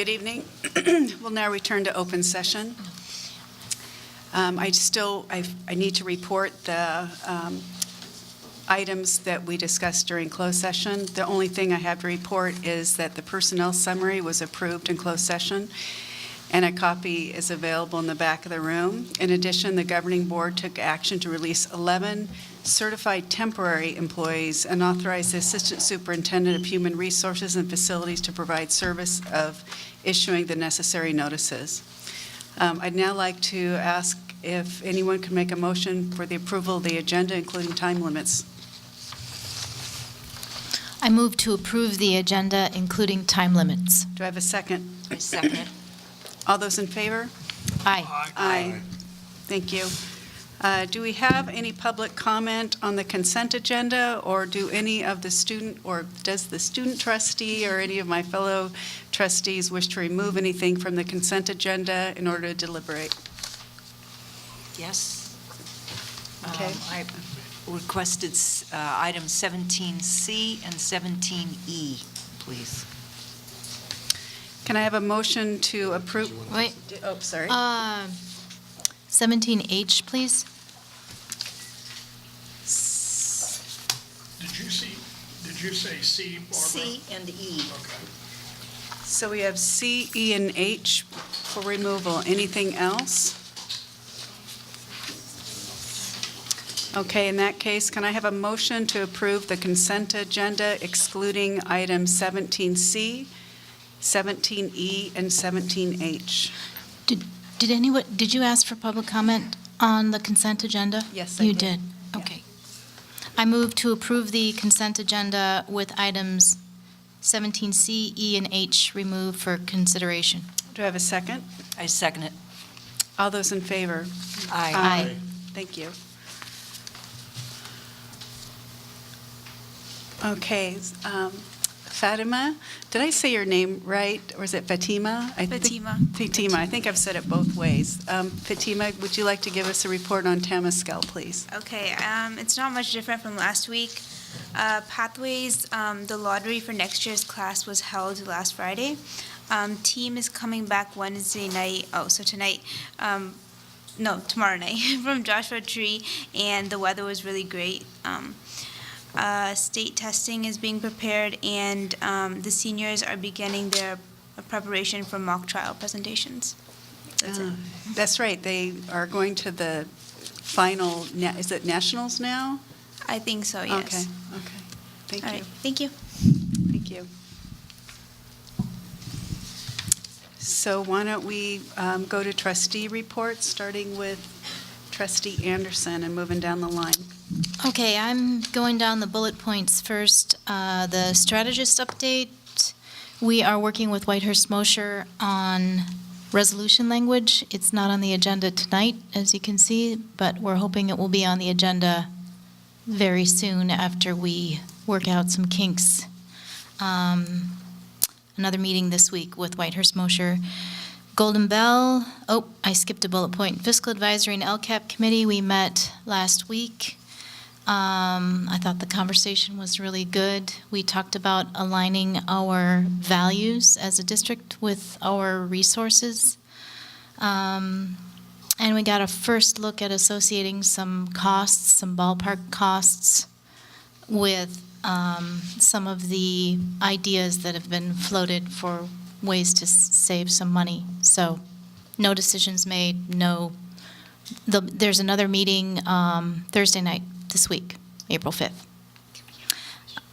Good evening. We'll now return to open session. I need to report the items that we discussed during closed session. The only thing I have to report is that the personnel summary was approved in closed session, and a copy is available in the back of the room. In addition, the governing board took action to release 11 certified temporary employees and authorize the Assistant Superintendent of Human Resources and Facilities to provide service of issuing the necessary notices. I'd now like to ask if anyone could make a motion for the approval of the agenda, including time limits. I move to approve the agenda, including time limits. Do I have a second? I second it. All those in favor? Aye. Aye. Thank you. Do we have any public comment on the consent agenda, or do any of the student, or does the student trustee or any of my fellow trustees wish to remove anything from the consent agenda in order to deliberate? Yes. Okay. I requested items 17C and 17E, please. Can I have a motion to approve? Wait. Oh, sorry. 17H, please. Did you say C, Barbara? C and E. Okay. So we have C, E, and H for removal. Anything else? Okay, in that case, can I have a motion to approve the consent agenda excluding items 17C, 17E, and 17H? Did you ask for public comment on the consent agenda? Yes, I You did. did? Okay. I move to approve the consent agenda with items 17C, E, and H removed for consideration. Do I have a second? I second it. All those in favor? Aye. Thank you. Okay, Fatima, did I say your name right, or is it Fatima? Fatima. Fatima, I think I've said it both ways. Fatima, would you like to give us a report on Tamalpais, please? Okay, it's not much different from last week. Pathways, the lottery for next year's class was held last Friday. Team is coming back Wednesday night, tomorrow night from Joshua Tree, and the weather was really great. State testing is being prepared, and the seniors are beginning their preparation for mock trial presentations. That's it. That's right, they are going to the final, is it nationals now? I think so, yes. Okay, thank All you. right, thank you. Thank you. So why don't we go to trustee reports, starting with Trustee Anderson and moving down the line. Okay, I'm going down the bullet points first. The strategist update. We are working with Whitehurst Mosher on resolution language. It's not on the agenda tonight, as you can see, but we're hoping it will be on the agenda very soon after we work out some kinks. Another meeting this week with Whitehurst Mosher. Golden Bell, I skipped a bullet point. Fiscal Advisory and LCAP Committee, we met last week. I thought the conversation was really good. We talked about aligning our values as a district with our resources. And we got a first look at associating some costs, some ballpark costs, with some of the ideas that have been floated for ways to save some money. So no decisions made, there's another meeting Thursday night this week, April 5th.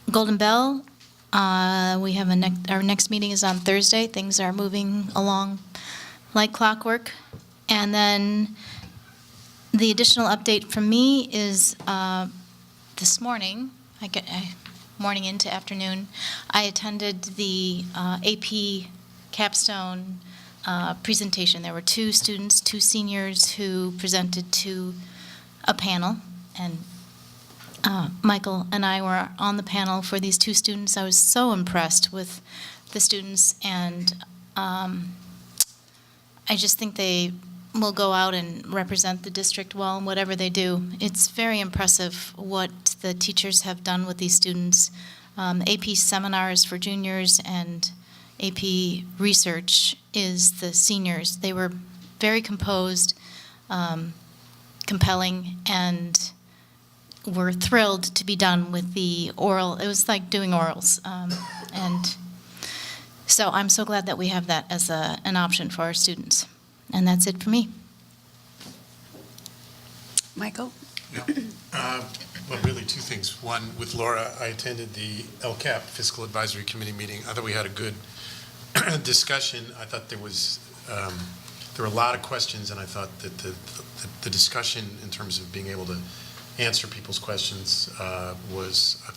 Golden Bell, we have our next meeting is on Thursday. Things are moving along like clockwork. And then the additional update from me is this morning, morning into afternoon, I attended the AP capstone presentation. There were two students, two seniors, who presented to a panel, and Michael and I were on the panel for these two students. I was so impressed with the students, and I just think they will go out and represent the district well in whatever they do. It's very impressive what the teachers have done with these students. AP seminars for juniors and AP Research is the seniors. They were very composed, compelling, and were thrilled to be done with the oral. It was like doing orals. And so I'm so glad that we have that as an option for our students. And that's it for me. Michael? Well, really two things. One, with Laura, I attended the LCAP Fiscal Advisory Committee meeting. I thought we had a good discussion. I thought there were a lot of questions, and I thought that the discussion in terms of being able to answer people's questions was, I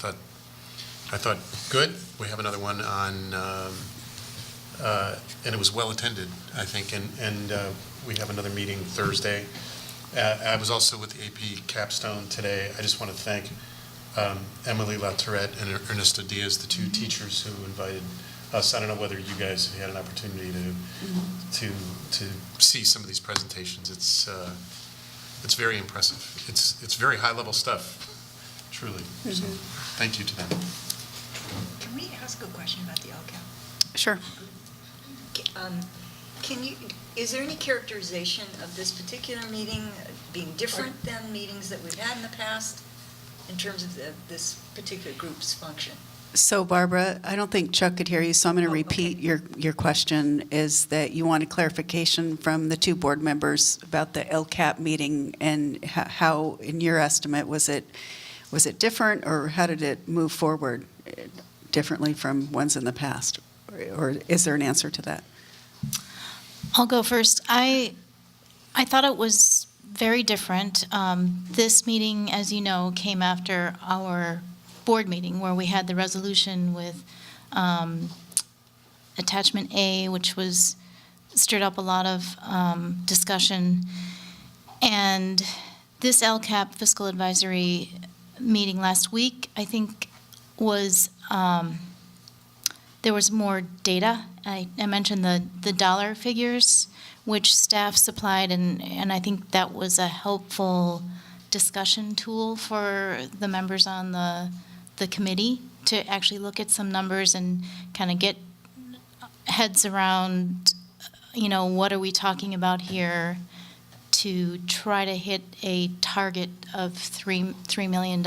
thought good. We have another one on, and it was well attended, I think, and we have another meeting Thursday. I was also with the AP Capstone today. I just want to thank Emily LaTourette and Ernesto Diaz, the two teachers who invited us. I don't know whether you guys have had an opportunity to see some of these presentations. It's very impressive. It's very high-level stuff, truly. So thank you to them. Can we ask a question about the LCAP? Sure. Is there any characterization of this particular meeting being different than meetings that we've had in the past in terms of this particular group's function? So Barbara, I don't think Chuck could hear you, so I'm going to repeat your question, is that you wanted clarification from the two board members about the LCAP meeting and how, in your estimate, was it different, or how did it move forward differently from ones in the past? Or is there an answer to that? I'll go first. I thought it was very different. This meeting, as you know, came after our board meeting where we had the resolution with Attachment A, which stirred up a lot of discussion. And this LCAP Fiscal Advisory meeting last week, I think, was there was more data. I mentioned the dollar figures, which staff supplied, and I think that was a helpful discussion tool for the members on the committee to actually look at some numbers and kind of get heads around, what are we talking about here to try to hit a target of $3 million.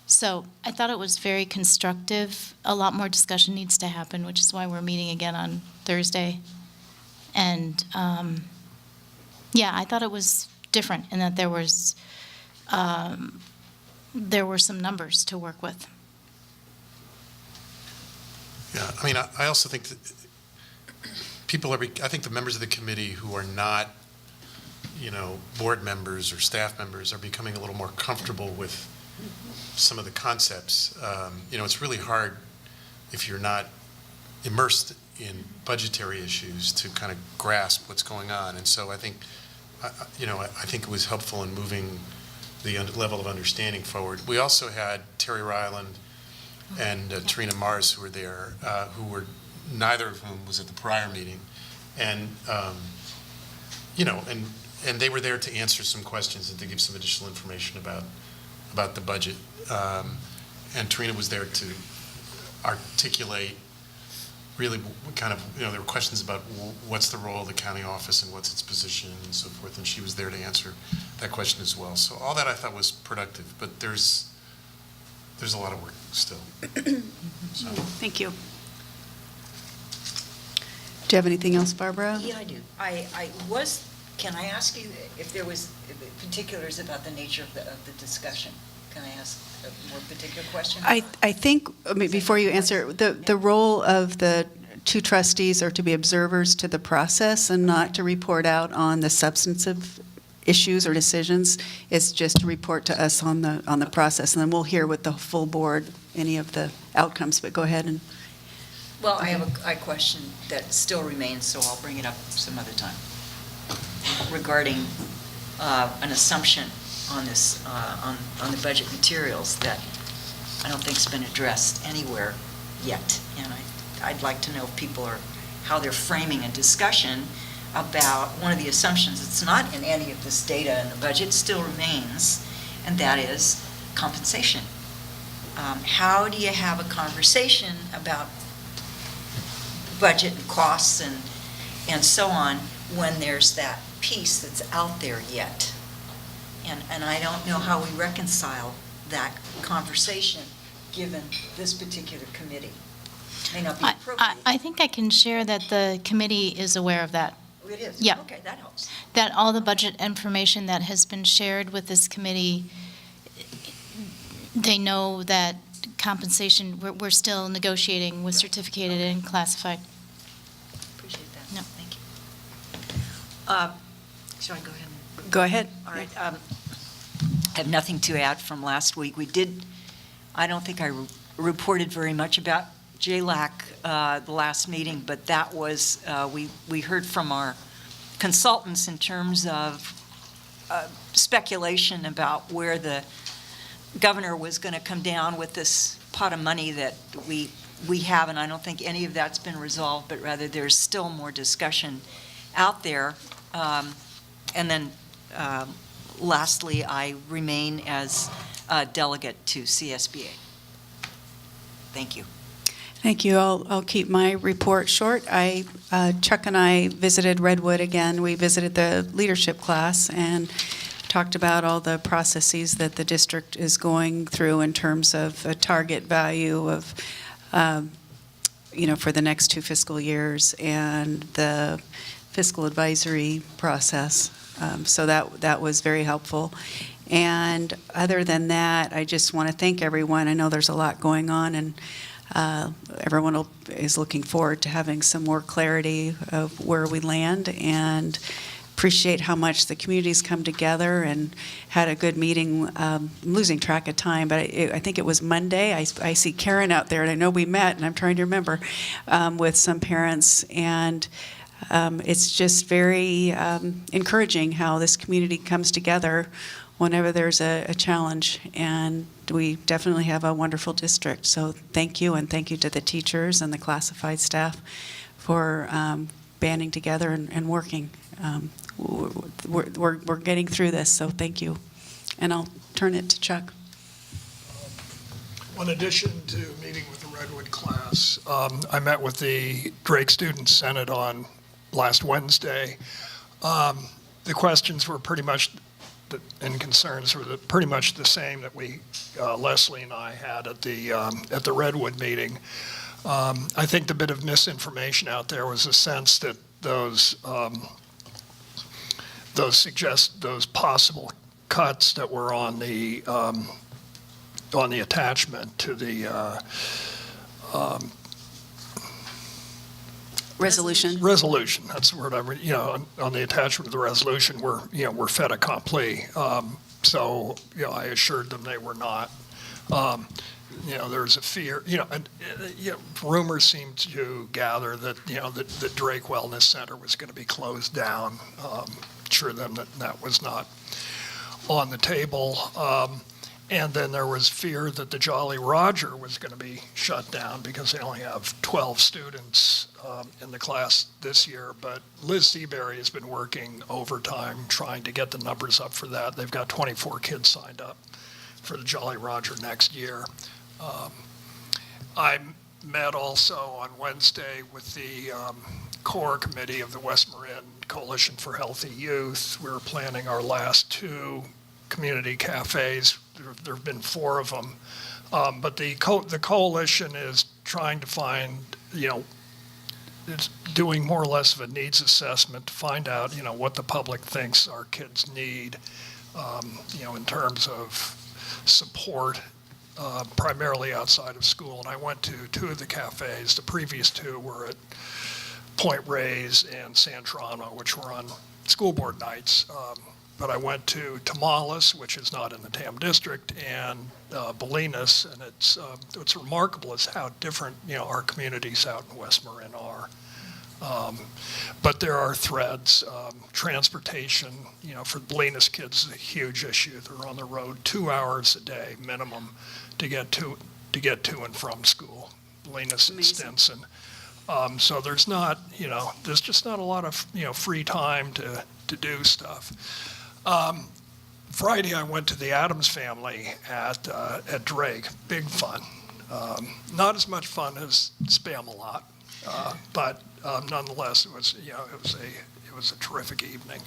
So I thought it was very constructive. A lot more discussion needs to happen, which is why we're meeting again on Thursday. And I thought it was different in that there were some numbers to work with. Yeah, I mean, I also think that I think the members of the committee who are not, board members or staff members are becoming a little more comfortable with some of the concepts. It's really hard if you're not immersed in budgetary issues to kind of grasp what's going on. And so I think, I think it was helpful in moving the level of understanding forward. We also had Terry Ryland and Tarina Mars who were there, neither of whom was at the prior meeting. And, and they were there to answer some questions and to give some additional information about the budget. And Tarina was there to articulate really kind of, there were questions about what's the role of the county office and what's its position and so forth, and she was there to answer that question as well. So all that I thought was productive, but there's a lot of work still. So. Thank you. Do you have anything else, Barbara? Yeah, I do. Can I ask you if there was particulars about the nature of the discussion? Can I ask a more particular question? I think, before you answer, the role of the two trustees are to be observers to the process and not to report out on the substantive issues or decisions. It's just to report to us on the process, and then we'll hear with the full board any of the outcomes. But go ahead and. Well, I have a question that still remains, so I'll bring it up some other time, regarding an assumption on this, on the budget materials that I don't think's been addressed anywhere yet. And I'd like to know if people how they're framing a discussion about one of the assumptions. It's not in any of this data, and the budget still remains, and that is compensation. How do you have a conversation about budget and costs and so on when there's that piece that's out there yet. And I don't know how we reconcile that conversation, given this particular committee. May not be appropriate. I think I can share that the committee is aware of that, Oh, it is? yeah. Okay, that helps. that all the budget information that has been shared with this committee, they know that compensation, we're still negotiating with certificated and classified. Appreciate that. No. Thank you. Shall I go ahead? Go ahead. All right. I have nothing to add from last week. I don't think I reported very much about JLAC the last meeting, but that was, we heard from our consultants in terms of speculation about where the governor was going to come down with this pot of money that we have, and I don't think any of that's been resolved, but rather there's still more discussion out there. And then lastly, I remain as a delegate to CSBA. Thank you. Thank you. I'll keep my report short. Chuck and I visited Redwood again. We visited the leadership class and talked about all the processes that the district is going through in terms of a target value of, for the next 2 fiscal years and the fiscal advisory process. So that was very helpful. And other than that, I just want to thank everyone. I know there's a lot going on, and everyone is looking forward to having some more clarity of where we land, and appreciate how much the communities come together and had a good meeting. I'm losing track of time, but I think it was Monday. I see Karen out there, and I know we met, and I'm trying to remember, with some parents. And it's just very encouraging how this community comes together whenever there's a challenge, and we definitely have a wonderful district. So thank you, and thank you to the teachers and the classified staff for banding together and working. We're getting through this, so thank you. And I'll turn it to Chuck. In addition to meeting with the Redwood class, I met with the Drake Student Senate on last Wednesday. The questions were pretty much, and concerns were pretty much the same that Leslie and I had at the Redwood meeting. I think the bit of misinformation out there was a sense that those possible cuts that were on the attachment to the Resolution. resolution. That's the word on the attachment of the resolution were fait accompli. So I assured them they were not. There's a fear. Rumors seem to gather that the Drake Wellness Center was going to be closed down. Sure them that was not on the table. And then there was fear that the Jolly Roger was going to be shut down because they only have 12 students in the class this year. But Liz Seabury has been working overtime trying to get the numbers up for that. They've got 24 kids signed up for the Jolly Roger next year. I met also on Wednesday with the core committee of the West Marin Coalition for Healthy Youth. We're planning our last 2 community cafes. There have been 4 of them. But the coalition is trying to find, it's doing more or less of a needs assessment to find out, what the public thinks our kids need, in terms of support, primarily outside of school. And I went to 2 of the cafes. The previous 2 were at Point Reyes and Santrano, which were on school board nights. But I went to Tamalpais, which is not in the TAM district, and Bolinas, and it's remarkable as how different our communities out in West Marin are. But there are threads. Transportation, for Bolinas kids is a huge issue. They're on the road 2 hours a day minimum to get to and from school. Bolinas and Stinson. So there's not, there's just not a lot of free time to do stuff. Friday, I went to the Adams family at Drake. Big fun. Not as much fun as Spam-A-Lot. But nonetheless, it was a terrific evening.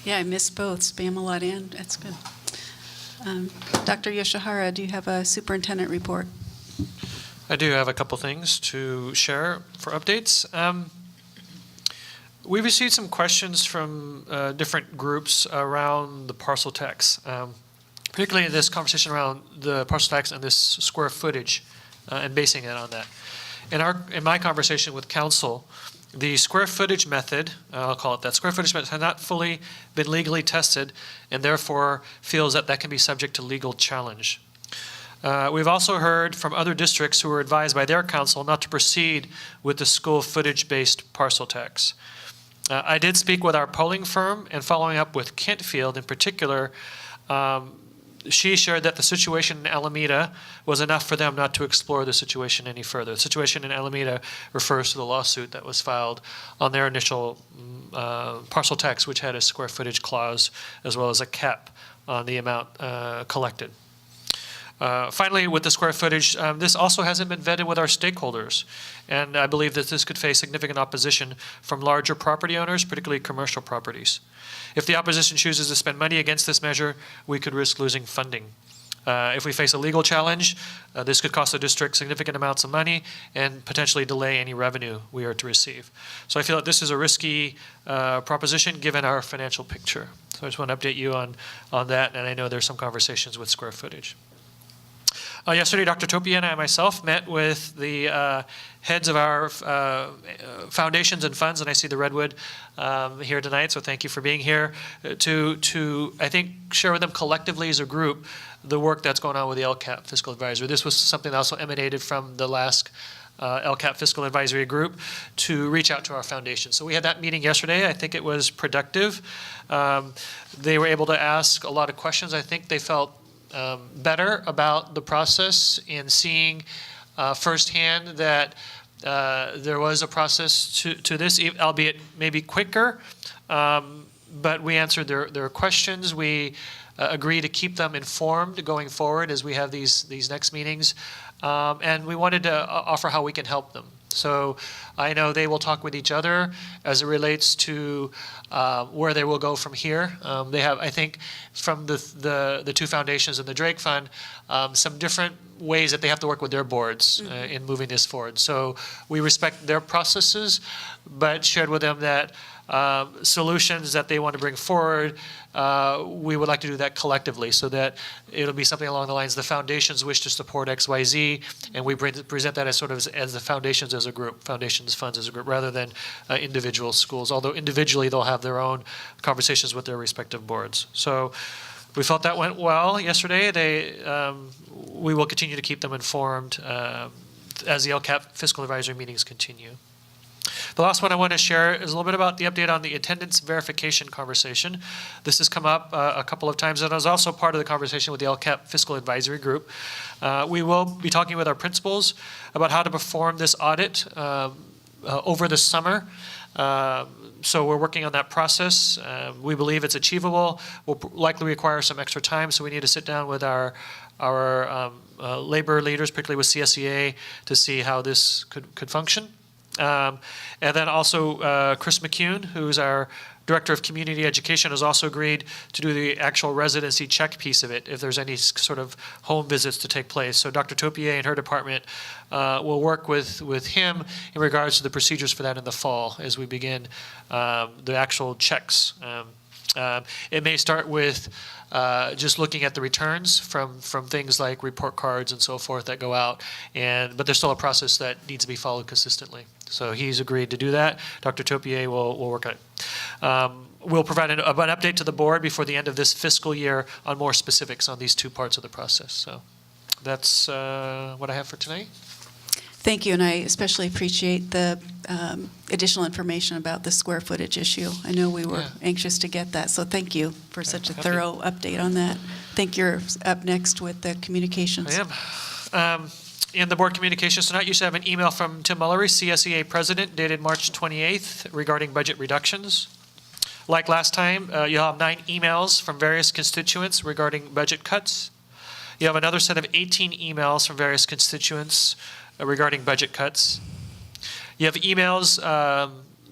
Yeah, I missed both, Spamalot and, that's good. Dr. Yoshihara, do you have a superintendent report? I do have a couple things to share for updates. We received some questions from different groups around the parcel tax, particularly in this conversation around the parcel tax and this square footage and basing it on that. In my conversation with council, the square footage method, I'll call it that, square footage method has not fully been legally tested and therefore feels that that can be subject to legal challenge. We've also heard from other districts who were advised by their council not to proceed with the school footage-based parcel tax. I did speak with our polling firm, and following up with Kentfield in particular, she shared that the situation in Alameda was enough for them not to explore the situation any further. The situation in Alameda refers to the lawsuit that was filed on their initial parcel tax, which had a square footage clause as well as a cap on the amount collected. Finally, with the square footage, this also hasn't been vetted with our stakeholders, and I believe that this could face significant opposition from larger property owners, particularly commercial properties. If the opposition chooses to spend money against this measure, we could risk losing funding. If we face a legal challenge, this could cost the district significant amounts of money and potentially delay any revenue we are to receive. So I feel that this is a risky proposition given our financial picture. So I just want to update you on that, and I know there's some conversations with square footage. Yesterday, Dr. Topia and I myself met with the heads of our foundations and funds, and I see the Redwood here tonight, so thank you for being here, to I think, share with them collectively as a group the work that's going on with the LCAP Fiscal Advisory. This was something that also emanated from the last LCAP Fiscal Advisory Group to reach out to our foundation. So we had that meeting yesterday. I think it was productive. They were able to ask a lot of questions. I think they felt better about the process in seeing firsthand that there was a process to this, albeit maybe quicker, but we answered their questions. We agree to keep them informed going forward as we have these next meetings, and we wanted to offer how we can help them. So I know they will talk with each other as it relates to where they will go from here. They have, I think, from the two foundations and the Drake Fund, some different ways that they have to work with their boards in moving this forward. So we respect their processes, but shared with them that solutions that they want to bring forward, we would like to do that collectively so that it'll be something along the lines the foundations wish to support XYZ, and we present that as sort of as the foundations as a group, foundations funds as a group, rather than individual schools, although individually they'll have their own conversations with their respective boards. So we felt that went well yesterday. We will continue to keep them informed as the LCAP Fiscal Advisory meetings continue. The last one I want to share is a little bit about the update on the attendance verification conversation. This has come up a couple of times, and it was also part of the conversation with the LCAP Fiscal Advisory Group. We will be talking with our principals about how to perform this audit over the summer. So we're working on that process. We believe it's achievable. Will likely require some extra time, so we need to sit down with our labor leaders, particularly with CSEA, to see how this could function. And then also Chris McCune, who's our Director of Community Education, has also agreed to do the actual residency check piece of it if there's any sort of home visits to take place. So Dr. Topier and her department will work with him in regards to the procedures for that in the fall as we begin the actual checks. It may start with just looking at the returns from things like report cards and so forth that go out, but there's still a process that needs to be followed consistently. So he's agreed to do that. Dr. Topier will work on it. We'll provide an update to the board before the end of this fiscal year on more specifics on these two parts of the process. So that's what I have for tonight. Thank you, and I especially appreciate the additional information about the square footage issue. I know we were anxious to get that, so thank you for such a thorough update on that. I think you're up next with the communications. I am. In the board communications tonight, you should have an email from Tim Mullery, CSEA President, dated March 28th regarding budget reductions. Like last time, you'll have 9 emails from various constituents regarding budget cuts. You have another set of 18 emails from various constituents regarding budget cuts. You have emails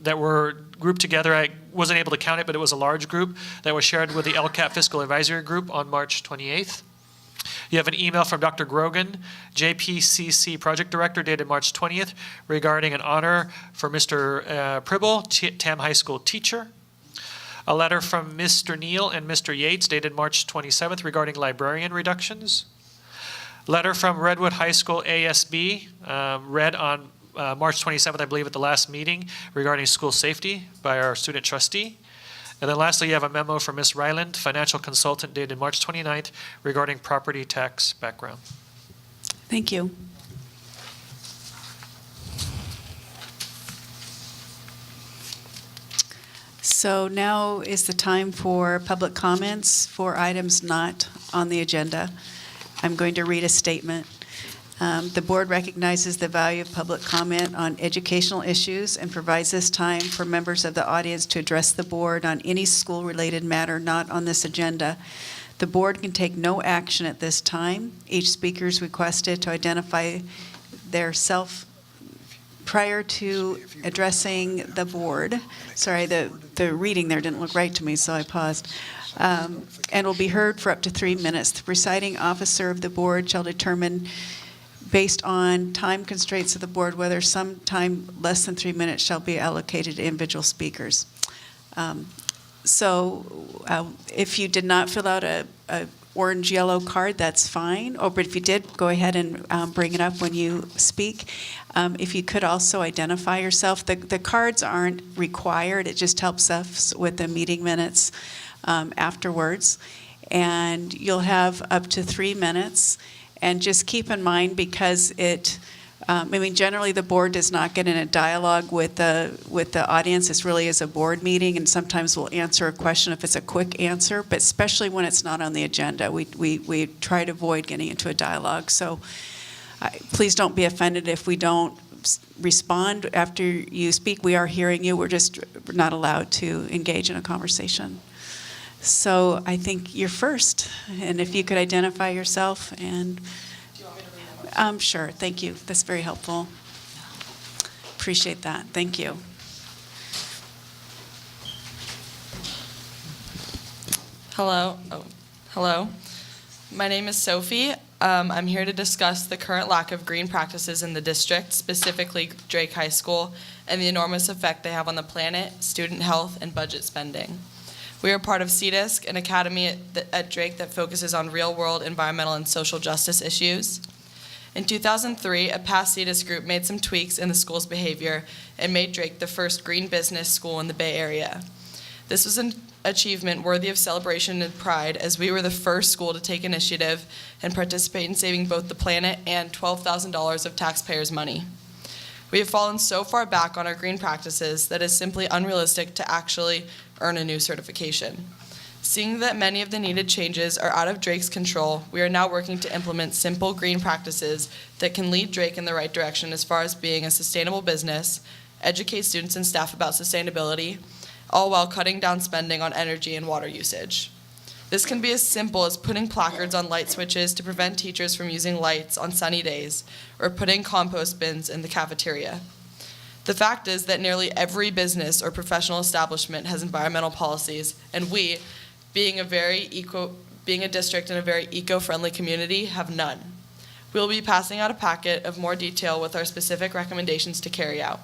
that were grouped together. I wasn't able to count it, but it was a large group that was shared with the LCAP Fiscal Advisory Group on March 28th. You have an email from Dr. Grogan, JPCC Project Director, dated March 20th, regarding an honor for Mr. Pribble, Tam High School teacher. A letter from Mr. Neal and Mr. Yates, dated March 27th, regarding librarian reductions. Letter from Redwood High School ASB, read on March 27th, I believe, at the last meeting, regarding school safety by our student trustee. And then lastly, you have a memo from Ms. Ryland, financial consultant, dated March 29th, regarding property tax background. Thank you. So now is the time for public comments for items not on the agenda. I'm going to read a statement. The board recognizes the value of public comment on educational issues and provides this time for members of the audience to address the board on any school-related matter not on this agenda. The board can take no action at this time. Each speaker is requested to identify their self prior to addressing the board. Sorry, the reading there didn't look right to me, so I paused. And will be heard for up to 3 minutes. The presiding officer of the board shall determine, based on time constraints of the board, whether some time less than 3 minutes shall be allocated to individual speakers. If you did not fill out a orange-yellow card, that's fine. But if you did, go ahead and bring it up when you speak. If you could also identify yourself. The cards aren't required. It just helps us with the meeting minutes afterwards. And you'll have up to 3 minutes. And just keep in mind, because generally the board does not get in a dialogue with the audience. This really is a board meeting, and sometimes we'll answer a question if it's a quick answer, but especially when it's not on the agenda, we try to avoid getting into a dialogue. So please don't be offended if we don't respond after you speak. We are hearing you. We're just not allowed to engage in a conversation. So I think you're first, and if you could identify yourself and. Do you want me to read them? Sure, thank you. That's very helpful. Appreciate that. Thank you. Hello. Hello. My name is Sophie. I'm here to discuss the current lack of green practices in the district, specifically Drake High School, and the enormous effect they have on the planet, student health, and budget spending. We are part of CDISC, an academy at Drake that focuses on real-world environmental and social justice issues. In 2003, a past CDISC group made some tweaks in the school's behavior and made Drake the first green business school in the Bay Area. This was an achievement worthy of celebration and pride, as we were the first school to take initiative and participate in saving both the planet and $12,000 of taxpayers' money. We have fallen so far back on our green practices that it's simply unrealistic to actually earn a new certification. Seeing that many of the needed changes are out of Drake's control, we are now working to implement simple green practices that can lead Drake in the right direction as far as being a sustainable business, educate students and staff about sustainability, all while cutting down spending on energy and water usage. This can be as simple as putting placards on light switches to prevent teachers from using lights on sunny days, or putting compost bins in the cafeteria. The fact is that nearly every business or professional establishment has environmental policies, and we, being a district in a very eco-friendly community, have none. We will be passing out a packet of more detail with our specific recommendations to carry out.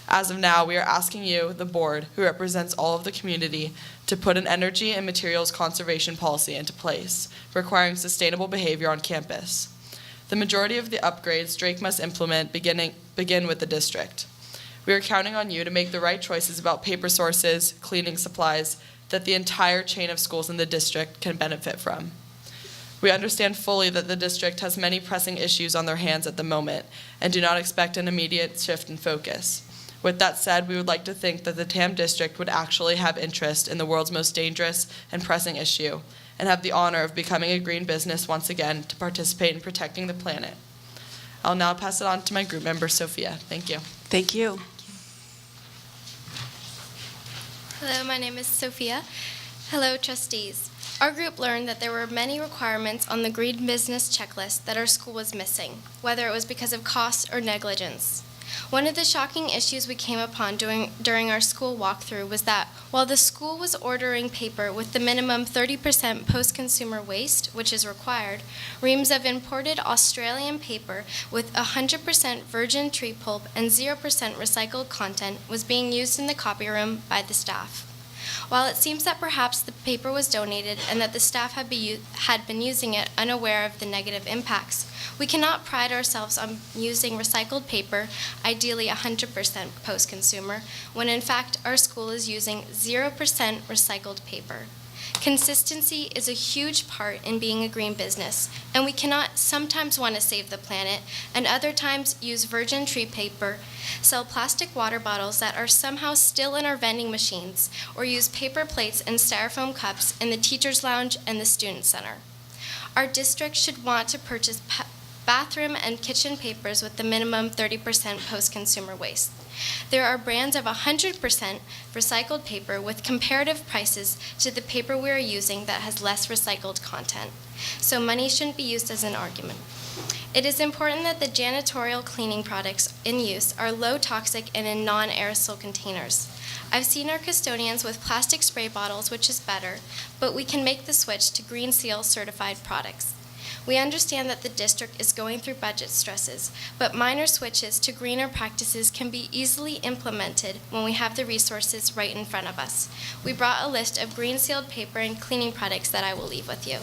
As of now, we are asking you, the board, who represents all of the community, to put an energy and materials conservation policy into place, requiring sustainable behavior on campus. The majority of the upgrades Drake must implement begin with the district. We are counting on you to make the right choices about paper sources, cleaning supplies, that the entire chain of schools in the district can benefit from. We understand fully that the district has many pressing issues on their hands at the moment and do not expect an immediate shift in focus. With that said, we would like to think that the TAM district would actually have interest in the world's most dangerous and pressing issue and have the honor of becoming a green business once again to participate in protecting the planet. I'll now pass it on to my group member, Sophia. Thank you. Thank you. Hello, my name is Sophia. Hello, trustees. Our group learned that there were many requirements on the green business checklist that our school was missing, whether it was because of cost or negligence. One of the shocking issues we came upon during our school walkthrough was that while the school was ordering paper with the minimum 30% post-consumer waste, which is required, reams of imported Australian paper with 100% virgin tree pulp and 0% recycled content was being used in the copy room by the staff. While it seems that perhaps the paper was donated and that the staff had been using it unaware of the negative impacts, we cannot pride ourselves on using recycled paper, ideally 100% post-consumer, when in fact our school is using 0% recycled paper. Consistency is a huge part in being a green business, and we cannot sometimes want to save the planet and other times use virgin tree paper, sell plastic water bottles that are somehow still in our vending machines, or use paper plates and styrofoam cups in the teacher's lounge and the student center. Our district should want to purchase bathroom and kitchen papers with the minimum 30% post-consumer waste. There are brands of 100% recycled paper with comparative prices to the paper we are using that has less recycled content, so money shouldn't be used as an argument. It is important that the janitorial cleaning products in use are low toxic and in non-aerosol containers. I've seen our custodians with plastic spray bottles, which is better, but we can make the switch to Green Seal certified products. We understand that the district is going through budget stresses, but minor switches to greener practices can be easily implemented when we have the resources right in front of us. We brought a list of green sealed paper and cleaning products that I will leave with you.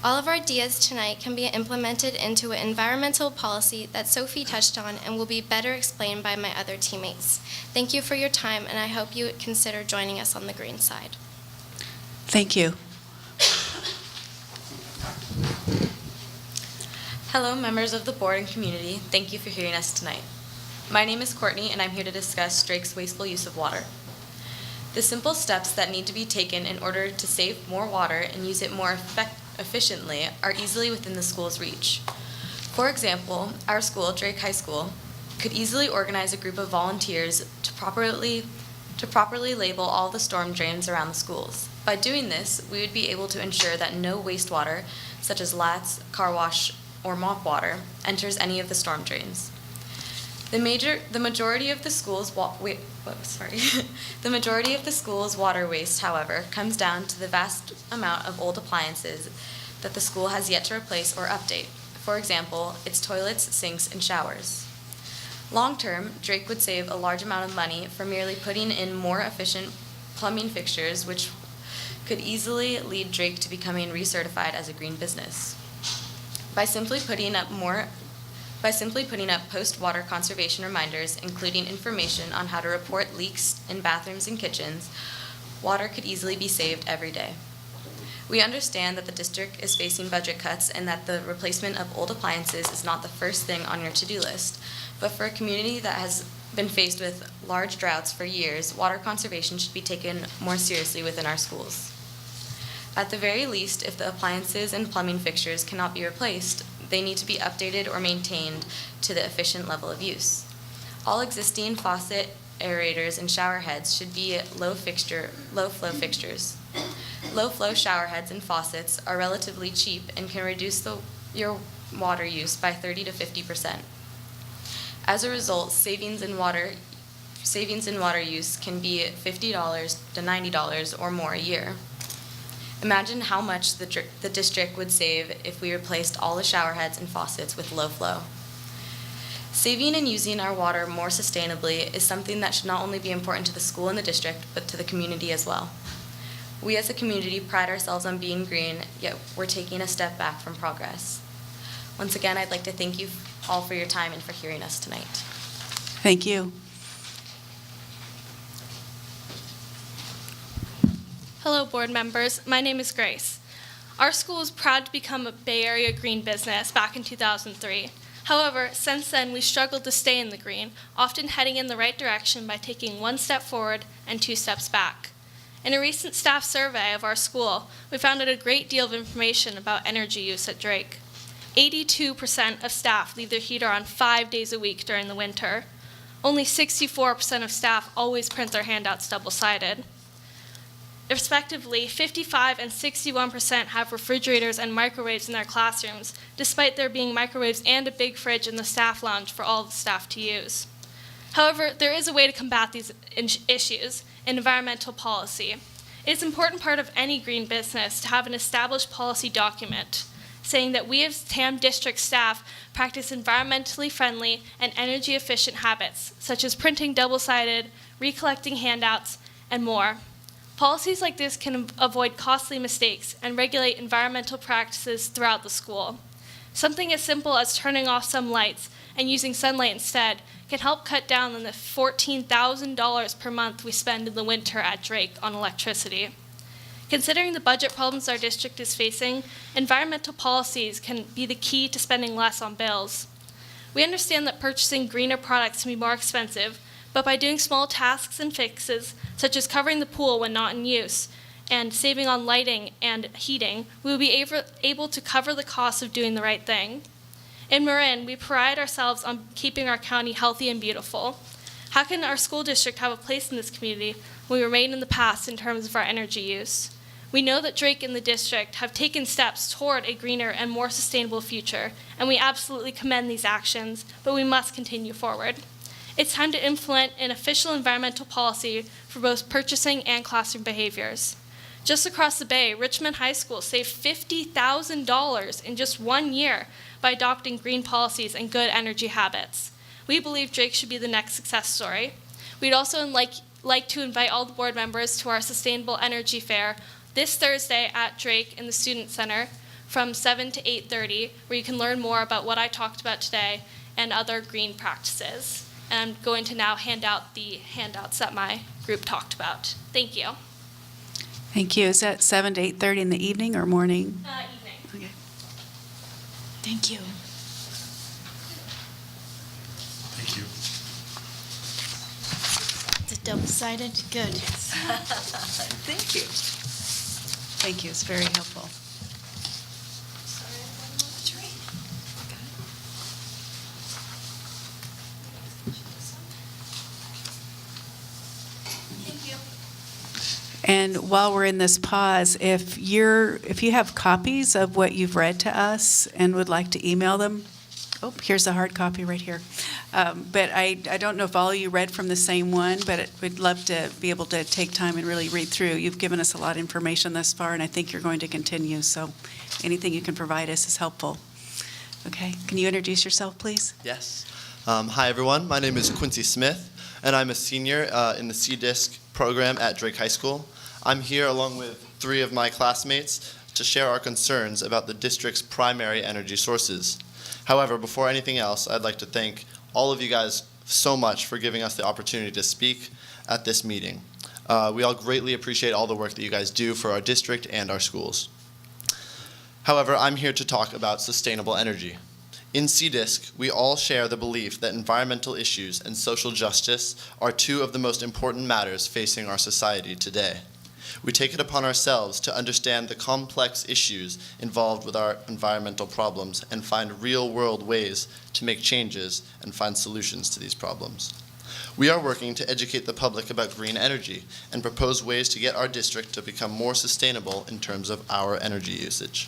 All of our ideas tonight can be implemented into an environmental policy that Sophie touched on and will be better explained by my other teammates. Thank you for your time, and I hope you would consider joining us on the green side. Thank you. Hello, members of the board and community. Thank you for hearing us tonight. My name is Courtney, and I'm here to discuss Drake's wasteful use of water. The simple steps that need to be taken in order to save more water and use it more efficiently are easily within the school's reach. For example, our school, Drake High School, could easily organize a group of volunteers to properly label all the storm drains around the schools. By doing this, we would be able to ensure that no wastewater, such as lats, car wash, or mop water, enters any of the storm drains. The majority of the school's water waste, however, comes down to the vast amount of old appliances that the school has yet to replace or update. For example, its toilets, sinks, and showers. Long term, Drake would save a large amount of money for merely putting in more efficient plumbing fixtures, which could easily lead Drake to becoming recertified as a green business. By simply putting up post-water conservation reminders, including information on how to report leaks in bathrooms and kitchens, water could easily be saved every day. We understand that the district is facing budget cuts and that the replacement of old appliances is not the first thing on your to-do list, but for a community that has been faced with large droughts for years, water conservation should be taken more seriously within our schools. At the very least, if the appliances and plumbing fixtures cannot be replaced, they need to be updated or maintained to the efficient level of use. All existing faucet, aerators, and shower heads should be low-flow fixtures. Low-flow shower heads and faucets are relatively cheap and can reduce your water use by 30 to 50%. As a result, savings in water use can be $50 to $90 or more a year. Imagine how much the district would save if we replaced all the shower heads and faucets with low flow. Saving and using our water more sustainably is something that should not only be important to the school and the district, but to the community as well. We as a community pride ourselves on being green, yet we're taking a step back from progress. Once again, I'd like to thank you all for your time and for hearing us tonight. Thank you. Hello, board members. My name is Grace. Our school was proud to become a Bay Area green business back in 2003. However, since then, we struggled to stay in the green, often heading in the right direction by taking one step forward and 2 steps back. In a recent staff survey of our school, we found out a great deal of information about energy use at Drake. 82% of staff leave their heater on 5 days a week during the winter. . Only 64% of staff always print their handouts double-sided. Respectively, 55 and 61% have refrigerators and microwaves in their classrooms, despite there being microwaves and a big fridge in the staff lounge for all the staff to use. However, there is a way to combat these issues: environmental policy. It is an important part of any green business to have an established policy document saying that we as TAM district staff practice environmentally friendly and energy efficient habits, such as printing double-sided, recollecting handouts, and more. Policies like this can avoid costly mistakes and regulate environmental practices throughout the school. Something as simple as turning off some lights and using sunlight instead can help cut down on the $14,000 per month we spend in the winter at Drake on electricity. Considering the budget problems our district is facing, environmental policies can be the key to spending less on bills. We understand that purchasing greener products can be more expensive, but by doing small tasks and fixes, such as covering the pool when not in use, and saving on lighting and heating, we will be able to cover the cost of doing the right thing. In Marin, we pride ourselves on keeping our county healthy and beautiful. How can our school district have a place in this community when we remain in the past in terms of our energy use? We know that Drake and the district have taken steps toward a greener and more sustainable future, and we absolutely commend these actions, but we must continue forward. It's time to implement an official environmental policy for both purchasing and classroom behaviors. Just across the bay, Richmond High School saved $50,000 in just 1 year by adopting green policies and good energy habits. We believe Drake should be the next success story. We'd also like to invite all the board members to our Sustainable Energy Fair this Thursday at Drake in the Student Center from 7 to 8:30, where you can learn more about what I talked about today and other green practices. And I'm going to now hand out the handouts that my group talked about. Thank you. Thank you. Is that 7 to 8:30 in the evening or morning? Evening. Okay. Thank you. Thank you. It's a double-sided, good. Thank you. Thank you. It's very helpful. And while we're in this pause, if you have copies of what you've read to us and would like to email them, here's a hard copy right here. But I don't know if all of you read from the same one, but we'd love to be able to take time and really read through. You've given us a lot of information thus far, and I think you're going to continue. So anything you can provide us is helpful. Okay, can you introduce yourself, please? Yes. Hi, everyone. My name is Quincy Smith, and I'm a senior in the CDisc program at Drake High School. I'm here along with 3 of my classmates to share our concerns about the district's primary energy sources. However, before anything else, I'd like to thank all of you guys so much for giving us the opportunity to speak at this meeting. We all greatly appreciate all the work that you guys do for our district and our schools. However, I'm here to talk about sustainable energy. In CDisc, we all share the belief that environmental issues and social justice are 2 of the most important matters facing our society today. We take it upon ourselves to understand the complex issues involved with our environmental problems and find real-world ways to make changes and find solutions to these problems. We are working to educate the public about green energy and propose ways to get our district to become more sustainable in terms of our energy usage.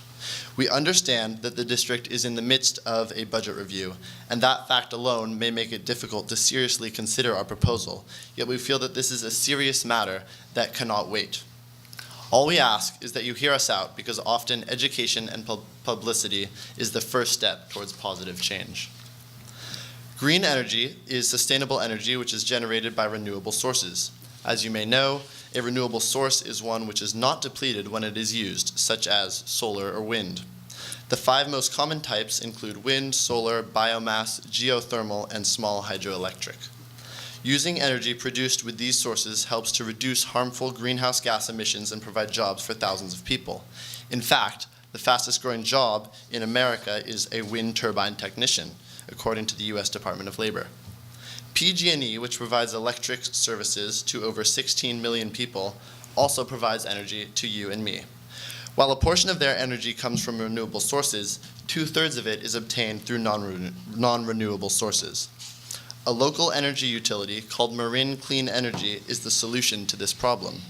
We understand that the district is in the midst of a budget review, and that fact alone may make it difficult to seriously consider our proposal, yet we feel that this is a serious matter that cannot wait. All we ask is that you hear us out, because often education and publicity is the first step towards positive change. Green energy is sustainable energy which is generated by renewable sources. As you may know, a renewable source is one which is not depleted when it is used, such as solar or wind. The 5 most common types include wind, solar, biomass, geothermal, and small hydroelectric. Using energy produced with these sources helps to reduce harmful greenhouse gas emissions and provide jobs for thousands of people. In fact, the fastest growing job in America is a wind turbine technician, according to the U.S. Department of Labor. PG&E, which provides electric services to over 16 million people, also provides energy to you and me. While a portion of their energy comes from renewable sources, 2/3 of it is obtained through non-renewable sources. A local energy utility called Marin Clean Energy is the solution to this problem.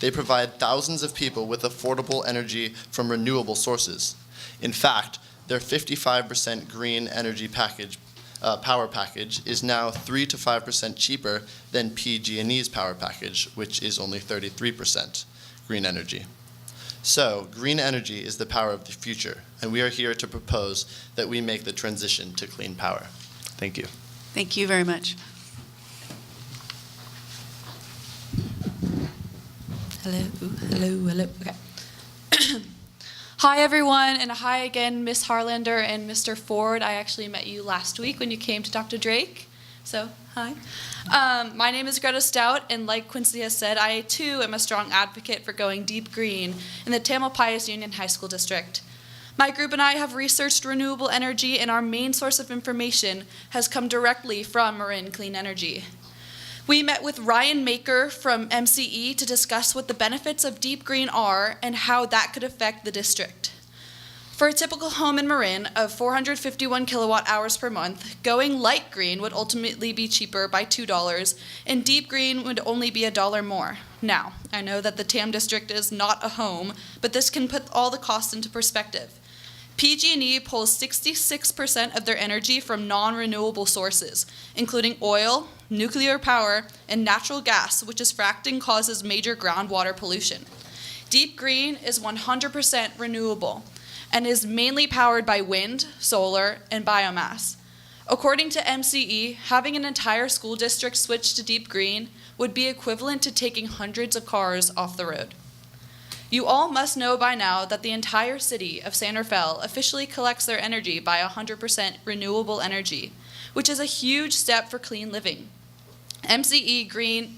They provide thousands of people with affordable energy from renewable sources. In fact, their 55% green energy power package is now 3 to 5% cheaper than PG&E's power package, which is only 33% green energy. So, green energy is the power of the future, and we are here to propose that we make the transition to clean power. Thank you. Thank you very much. Hello. Okay. Hi, everyone, and hi again, Miss Harlander and Mr. Ford. I actually met you last week when you came to Dr. Drake, so hi. My name is Greta Stout, and like Quincy has said, I too am a strong advocate for going deep green in the Tamalpais Union High School District. My group and I have researched renewable energy, and our main source of information has come directly from Marin Clean Energy. We met with Ryan Maker from MCE to discuss what the benefits of deep green are and how that could affect the district. For a typical home in Marin of 451 kilowatt hours per month, going light green would ultimately be cheaper by $2, and deep green would only be $1 more. Now, I know that the TAM district is not a home, but this can put all the costs into perspective. PG&E pulls 66% of their energy from non-renewable sources, including oil, nuclear power, and natural gas, which is fracked and causes major groundwater pollution. Deep green is 100% renewable and is mainly powered by wind, solar, and biomass. According to MCE, having an entire school district switch to deep green would be equivalent to taking hundreds of cars off the road. You all must know by now that the entire city of San Rafael officially collects their energy by 100% renewable energy, which is a huge step for clean living. MCE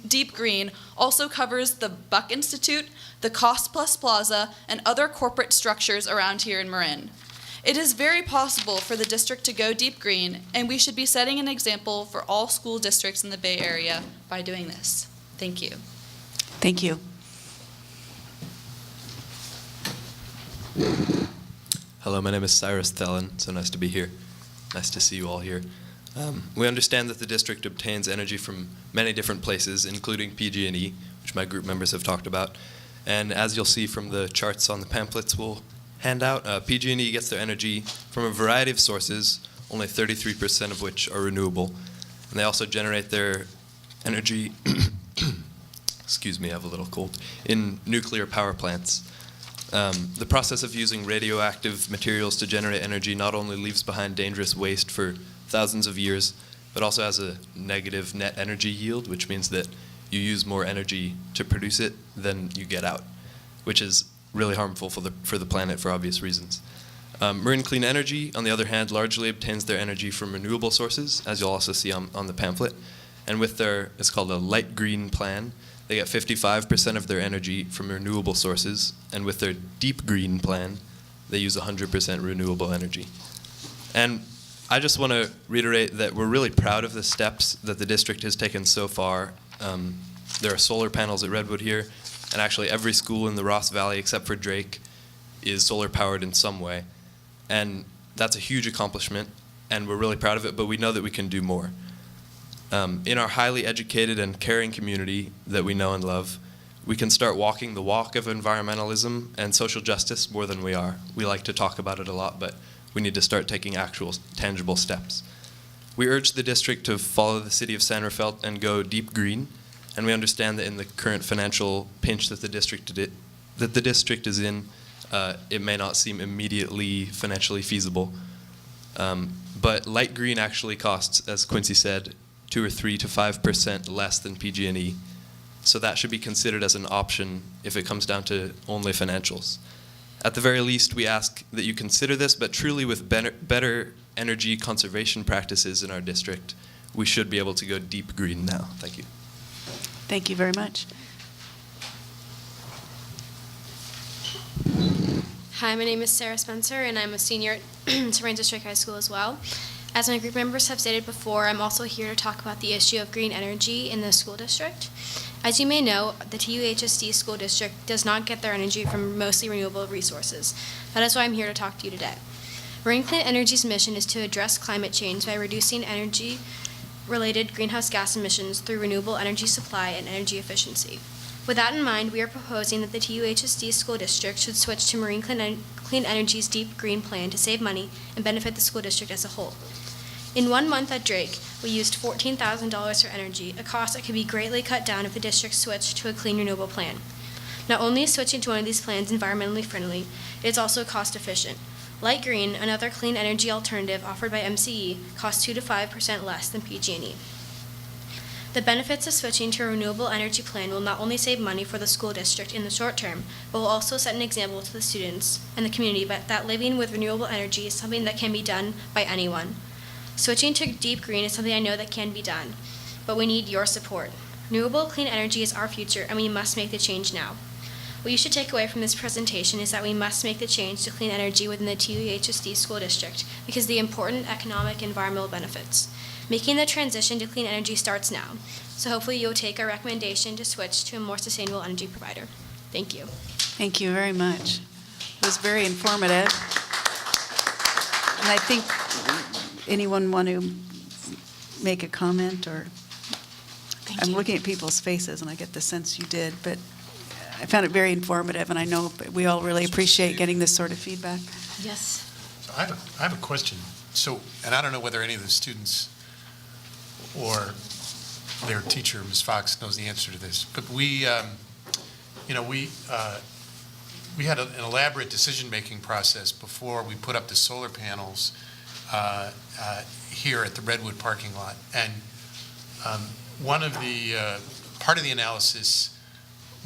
Deep Green also covers the Buck Institute, the Cost Plus Plaza, and other corporate structures around here in Marin. It is very possible for the district to go deep green, and we should be setting an example for all school districts in the Bay Area by doing this. Thank you. Thank you. Hello, my name is Cyrus Thelen. So nice to be here. Nice to see you all here. We understand that the district obtains energy from many different places, including PG&E, which my group members have talked about. And as you'll see from the charts on the pamphlets we'll hand out, PG&E gets their energy from a variety of sources, only 33% of which are renewable. And they also generate their energy, excuse me, I have a little cold, in nuclear power plants. The process of using radioactive materials to generate energy not only leaves behind dangerous waste for thousands of years, but also has a negative net energy yield, which means that you use more energy to produce it than you get out, which is really harmful for the planet for obvious reasons. Marin Clean Energy, on the other hand, largely obtains their energy from renewable sources, as you'll also see on the pamphlet. And with their, it's called a light green plan, they get 55% of their energy from renewable sources, and with their deep green plan, they use 100% renewable energy. And I just want to reiterate that we're really proud of the steps that the district has taken so far. There are solar panels at Redwood here, and actually every school in the Ross Valley except for Drake is solar powered in some way. And that's a huge accomplishment, and we're really proud of it, but we know that we can do more. In our highly educated and caring community that we know and love, we can start walking the walk of environmentalism and social justice more than we are. We like to talk about it a lot, but we need to start taking actual tangible steps. We urge the district to follow the city of San Rafael and go deep green, and we understand that in the current financial pinch that the district is in, it may not seem immediately financially feasible. But light green actually costs, as Quincy said, 2 or 3 to 5% less than PG&E. So that should be considered as an option if it comes down to only financials. At the very least, we ask that you consider this, but truly with better energy conservation practices in our district, we should be able to go deep green now. Thank you. Thank you very much. Hi, my name is Sarah Spencer, and I'm a senior at Terrain District High School as well. As my group members have stated before, I'm also here to talk about the issue of green energy in the school district. As you may know, the TUHSD school district does not get their energy from mostly renewable resources. That is why I'm here to talk to you today. Marin Clean Energy's mission is to address climate change by reducing energy-related greenhouse gas emissions through renewable energy supply and energy efficiency. With that in mind, we are proposing that the TUHSD school district should switch to Marine Clean Energy's Deep Green Plan to save money and benefit the school district as a whole. In 1 month at Drake, we used $14,000 for energy, a cost that could be greatly cut down if the district switched to a clean renewable plan. Not only is switching to one of these plans environmentally friendly, it is also cost efficient. Light green, another clean energy alternative offered by MCE, costs 2 to 5% less than PG&E. The benefits of switching to a renewable energy plan will not only save money for the school district in the short term, but will also set an example to the students and the community that living with renewable energy is something that can be done by anyone. Switching to deep green is something I know that can be done, but we need your support. Renewable clean energy is our future, and we must make the change now. What you should take away from this presentation is that we must make the change to clean energy within the TUHSD school district because of the important economic and environmental benefits. Making the transition to clean energy starts now, so hopefully you'll take our recommendation to switch to a more sustainable energy provider. Thank you. Thank you very much. It was very informative. And I think, anyone want to make a comment or? I'm looking at people's faces and I get the sense you did, but I found it very informative and I know we all really appreciate getting this sort of feedback. Yes. So I have a question. So, and I don't know whether any of the students or their teacher, Ms. Fox, knows the answer to this, but we had an elaborate decision-making process before we put up the solar panels here at the Redwood parking lot. And one of the, part of the analysis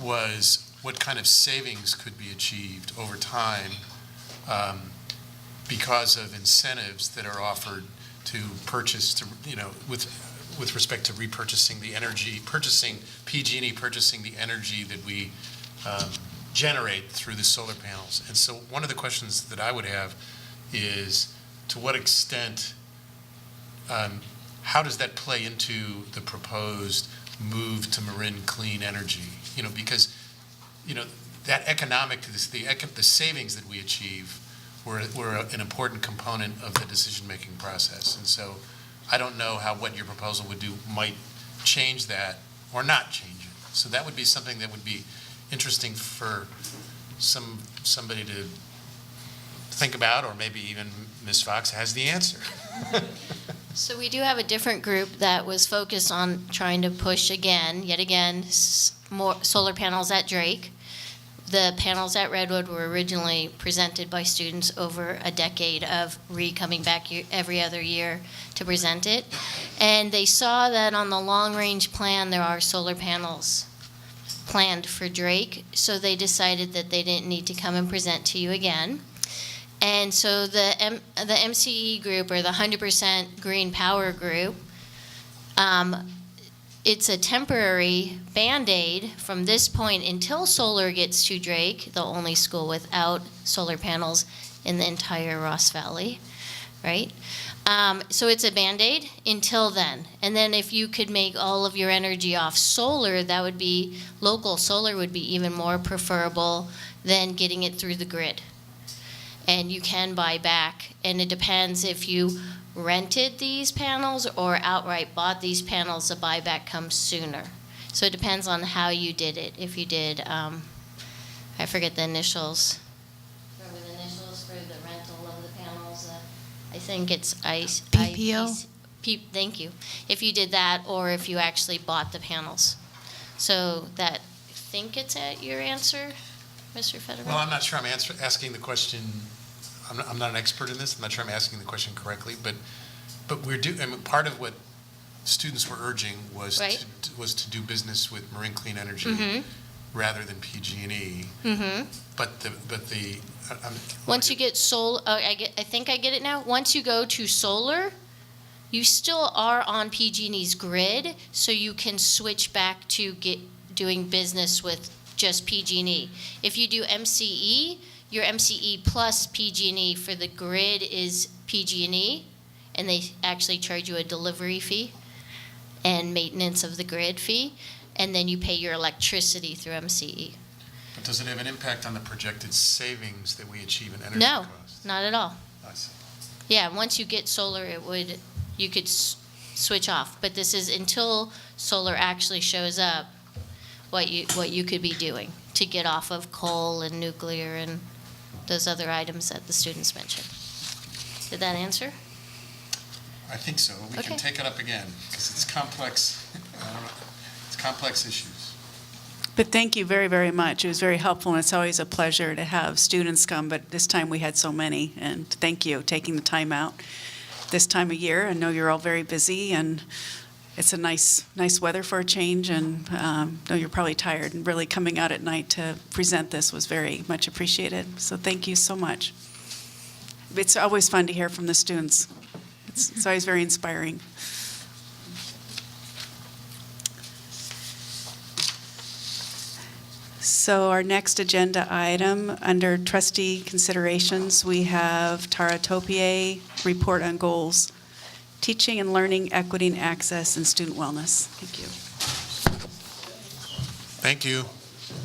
was what kind of savings could be achieved over time because of incentives that are offered to purchase, with respect to repurchasing the energy, PG&E purchasing the energy that we generate through the solar panels. And so one of the questions that I would have is, to what extent, how does that play into the proposed move to Marin clean energy? Because, that economic, the savings that we achieve were an important component of the decision-making process. And so I don't know how what your proposal would do might change that or not change it. So that would be something that would be interesting for somebody to think about, or maybe even Ms. Fox has the answer. So we do have a different group that was focused on trying to push yet again, more solar panels at Drake. The panels at Redwood were originally presented by students over a decade of coming back every other year to present it. And they saw that on the long-range plan, there are solar panels planned for Drake, so they decided that they didn't need to come and present to you again. And so the MCE group, or the 100% Green Power group, it's a temporary Band-Aid from this point until solar gets to Drake, the only school without solar panels in the entire Ross Valley, right? So it's a Band-Aid until then. And then if you could make all of your energy off solar, that would be, local solar would be even more preferable than getting it through the grid. And you can buy back, and it depends if you rented these panels or outright bought these panels, the buyback comes sooner. So it depends on how you did it. If you did, I forget the initials. Remember the initials for the rental of the panels? I think it's PPO? Thank you. If you did that, or if you actually bought the panels. So that, I think it's your answer, Mr. Federer? Well, I'm not sure I'm asking the question. I'm not an expert in this. I'm not sure I'm asking the question correctly, but part of what students were urging was right. to do business with Marin Clean Energy rather than PG&E. But once you get solar, I think I get it now. Once you go to solar, you still are on PG&E's grid, so you can switch back to doing business with just PG&E. If you do MCE, your MCE plus PG&E for the grid is PG&E, and they actually charge you a delivery fee and maintenance of the grid fee, and then you pay your electricity through MCE. But does it have an impact on the projected savings that we achieve in energy No, costs? not at all. I see. Yeah, once you get solar, you could switch off, but this is until solar actually shows up. what you could be doing to get off of coal and nuclear and those other items that the students mentioned. Did that answer? I think so. We can Okay. take it up again, because it's complex, it's complex issues. But thank you very, very much. It was very helpful, and it's always a pleasure to have students come, but this time we had so many, and thank you taking the time out this time of year. I know you're all very busy, and it's a nice weather for a change, and I know you're probably tired, and really coming out at night to present this was very much appreciated. So thank you so much. It's always fun to hear from the students. It's always very inspiring. So our next agenda item, under trustee considerations, we have Tara Topier, report on goals, teaching and learning, equity and access, and student wellness. Thank you. Thank you.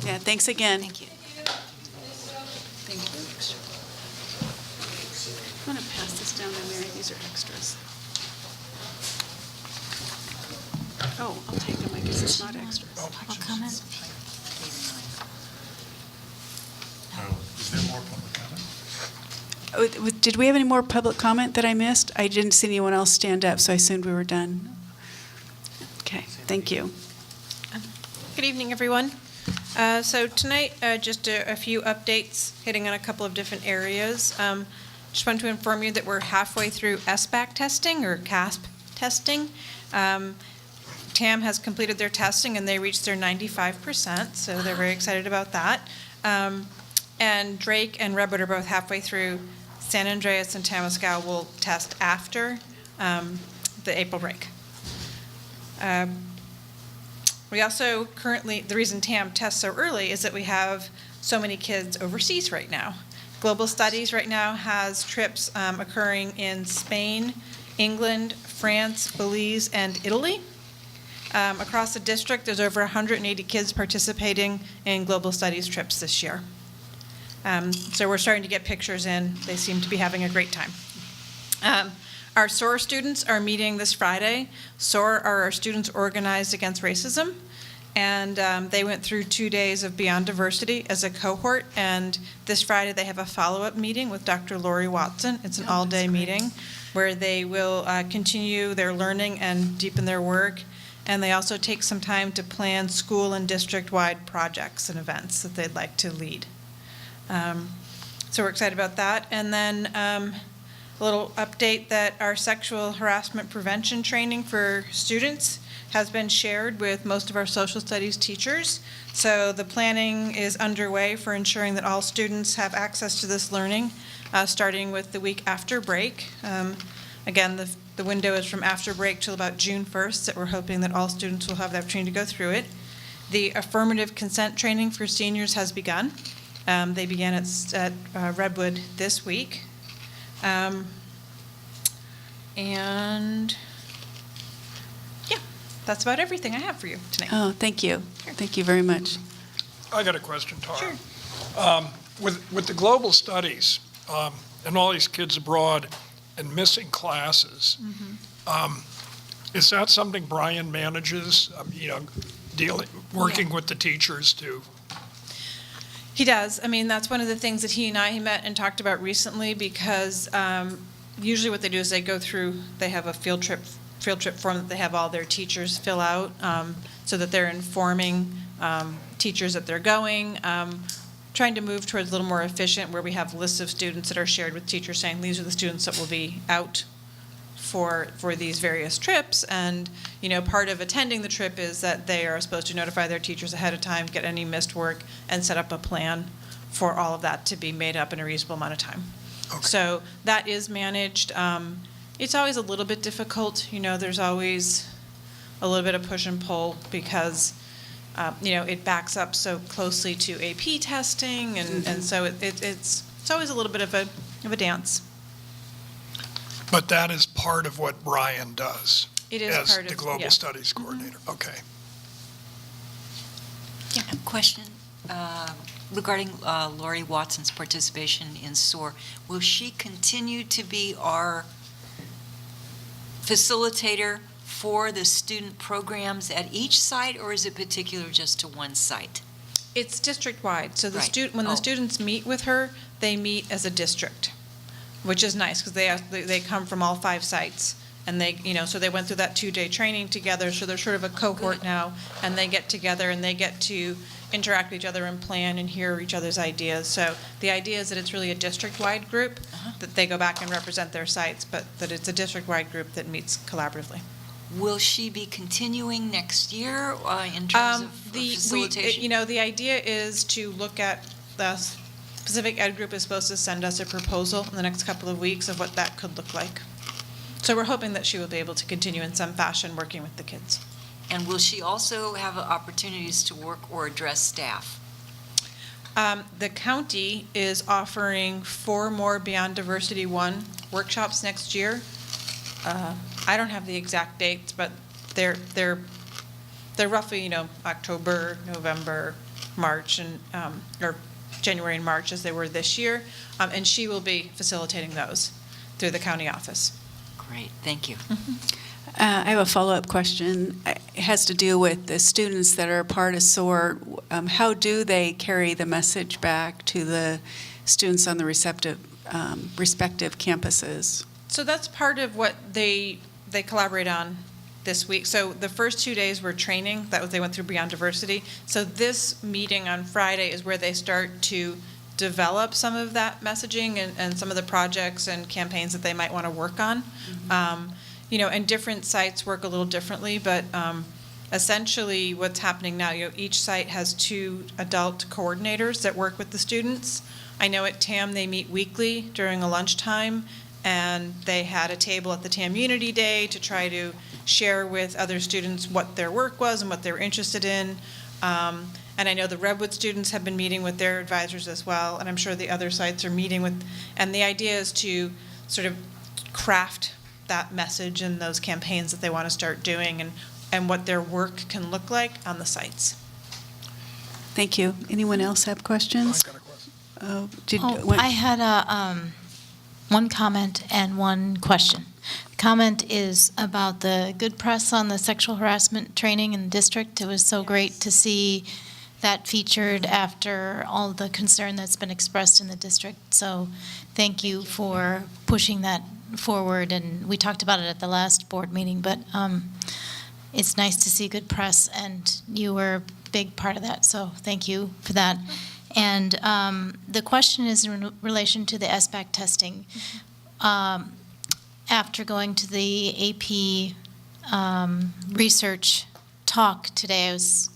Yeah, thanks again. Thank you. Thank you. I'm going to pass this down to Mary. These are extras. Oh, I'll take them. I guess it's not extras. Public comment? Oh, is there more public comment? Did we have any more public comment that I missed? I didn't see anyone else stand up, so I assumed we were done. Okay, thank you. Good evening, everyone. So tonight, just a few updates hitting on a couple of different areas. Just want to inform you that we're halfway through SBAC testing, or CASP testing. TAM has completed their testing, and they reached their 95%, so they're very excited about that. And Drake and Redwood are both halfway through. San Andreas and Tamascal will test after the April break. We also currently, the reason TAM tests so early is that we have so many kids overseas right now. Global Studies right now has trips occurring in Spain, England, France, Belize, and Italy. Across the district, there's over 180 kids participating in Global Studies trips this year. So we're starting to get pictures in. They seem to be having a great time. Our SOAR students are meeting this Friday. SOAR are our Students Organized Against Racism, and they went through 2 days of Beyond Diversity as a cohort, and this Friday they have a follow-up meeting with Dr. Lori Watson. It's an all-day meeting where they will continue their learning and deepen their work, and they also take some time to plan school and district-wide projects and events that they'd like to lead. So we're excited about that. And then a little update that our sexual harassment prevention training for students has been shared with most of our social studies teachers. So the planning is underway for ensuring that all students have access to this learning, starting with the week after break. Again, the window is from after break till about June 1st, that we're hoping that all students will have the opportunity to go through it. The affirmative consent training for seniors has begun. They began at Redwood this week. And yeah, that's about everything I have for you tonight. Oh, thank you. Thank you very much. I got a question, Tara. Sure. With the global studies and all these kids abroad and missing classes, is that something Brian manages? Working with the teachers to. He does. I mean, that's one of the things that he and I met and talked about recently, because usually what they do is they go through, they have a field trip form that they have all their teachers fill out, so that they're informing teachers that they're going, trying to move towards a little more efficient, where we have lists of students that are shared with teachers saying these are the students that will be out for these various trips. And part of attending the trip is that they are supposed to notify their teachers ahead of time, get any missed work, and set up a plan for all of that to be made up in a reasonable amount of time. Okay. So that is managed. It's always a little bit difficult. There's always a little bit of push and pull, because it backs up so closely to AP testing, and so it's always a little bit of a dance. But that is part of what Brian does. It is as part of the Global yeah. Studies Coordinator. Okay. Yeah, a question regarding Lori Watson's participation in SOAR. Will she continue to be our facilitator for the student programs at each site, or is it particular just to one site? It's district-wide, so the Right. when Oh. the students meet with her, they meet as a district, which is nice, because they come from all 5 sites. And they, so they went through that 2-day training together, so they're sort of a cohort now, and they get together and they get to interact with each other and plan and hear each other's ideas. So the idea is that it's really a district-wide group, that they go back and represent their sites, but that it's a district-wide group that meets collaboratively. Will she be continuing next year in terms of facilitation? The idea is to look at the specific ed group is supposed to send us a proposal in the next couple of weeks of what that could look like. So we're hoping that she will be able to continue in some fashion working with the kids. And will she also have opportunities to work or address staff? The county is offering 4 more Beyond Diversity 1 workshops next year. I don't have the exact dates, but they're roughly, October, November, March, and or January and March as they were this year. And she will be facilitating those through the county office. Great, thank you. I have a follow-up question. It has to do with the students that are a part of SOAR. How do they carry the message back to the students on the respective campuses? So that's part of what they collaborate on this week. So the first 2 days were training. That was, they went through Beyond Diversity. So this meeting on Friday is where they start to develop some of that messaging and some of the projects and campaigns that they might want to work on. And different sites work a little differently, but essentially what's happening now, each site has 2 adult coordinators that work with the students. I know at TAM they meet weekly during a lunchtime, and they had a table at the TAM Unity Day to try to share with other students what their work was and what they were interested in. And I know the Redwood students have been meeting with their advisors as well, and I'm sure the other sites are meeting with, and the idea is to sort of craft that message and those campaigns that they want to start doing and what their work can look like on the sites. Thank you. Anyone else have questions? I got a question. When- I had one comment and one question. The comment is about the good press on the sexual harassment training in the district. It was so great to see that featured after all the concern that's been expressed in the district. So thank you for pushing that forward. And we talked about it at the last board meeting, but it's nice to see good press, and you were a big part of that. So thank you for that. And the question is in relation to the SBAC testing. After going to the AP research talk today, I was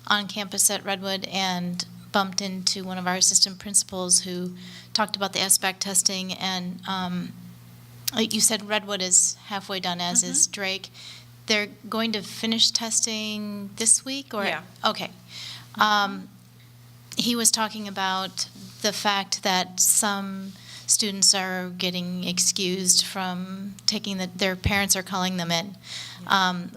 on campus at Redwood and bumped into one of our assistant principals who talked about the SBAC testing. And you said Redwood is halfway done, as is Drake. They're going to finish testing this week, or? Yeah. Okay. He was talking about the fact that some students are getting excused from taking their parents are calling them in,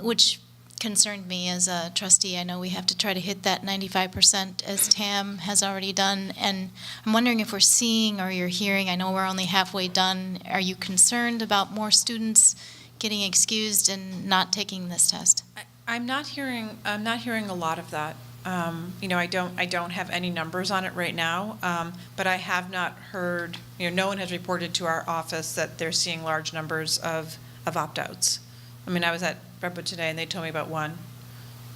which concerned me as a trustee. I know we have to try to hit that 95% as TAM has already done, and I'm wondering if we're seeing or you're hearing, I know we're only halfway done, are you concerned about more students getting excused and not taking this test? I'm not hearing a lot of that. I don't have any numbers on it right now, but I have not heard, no one has reported to our office that they're seeing large numbers of opt-outs. I mean, I was at Redwood today and they told me about one,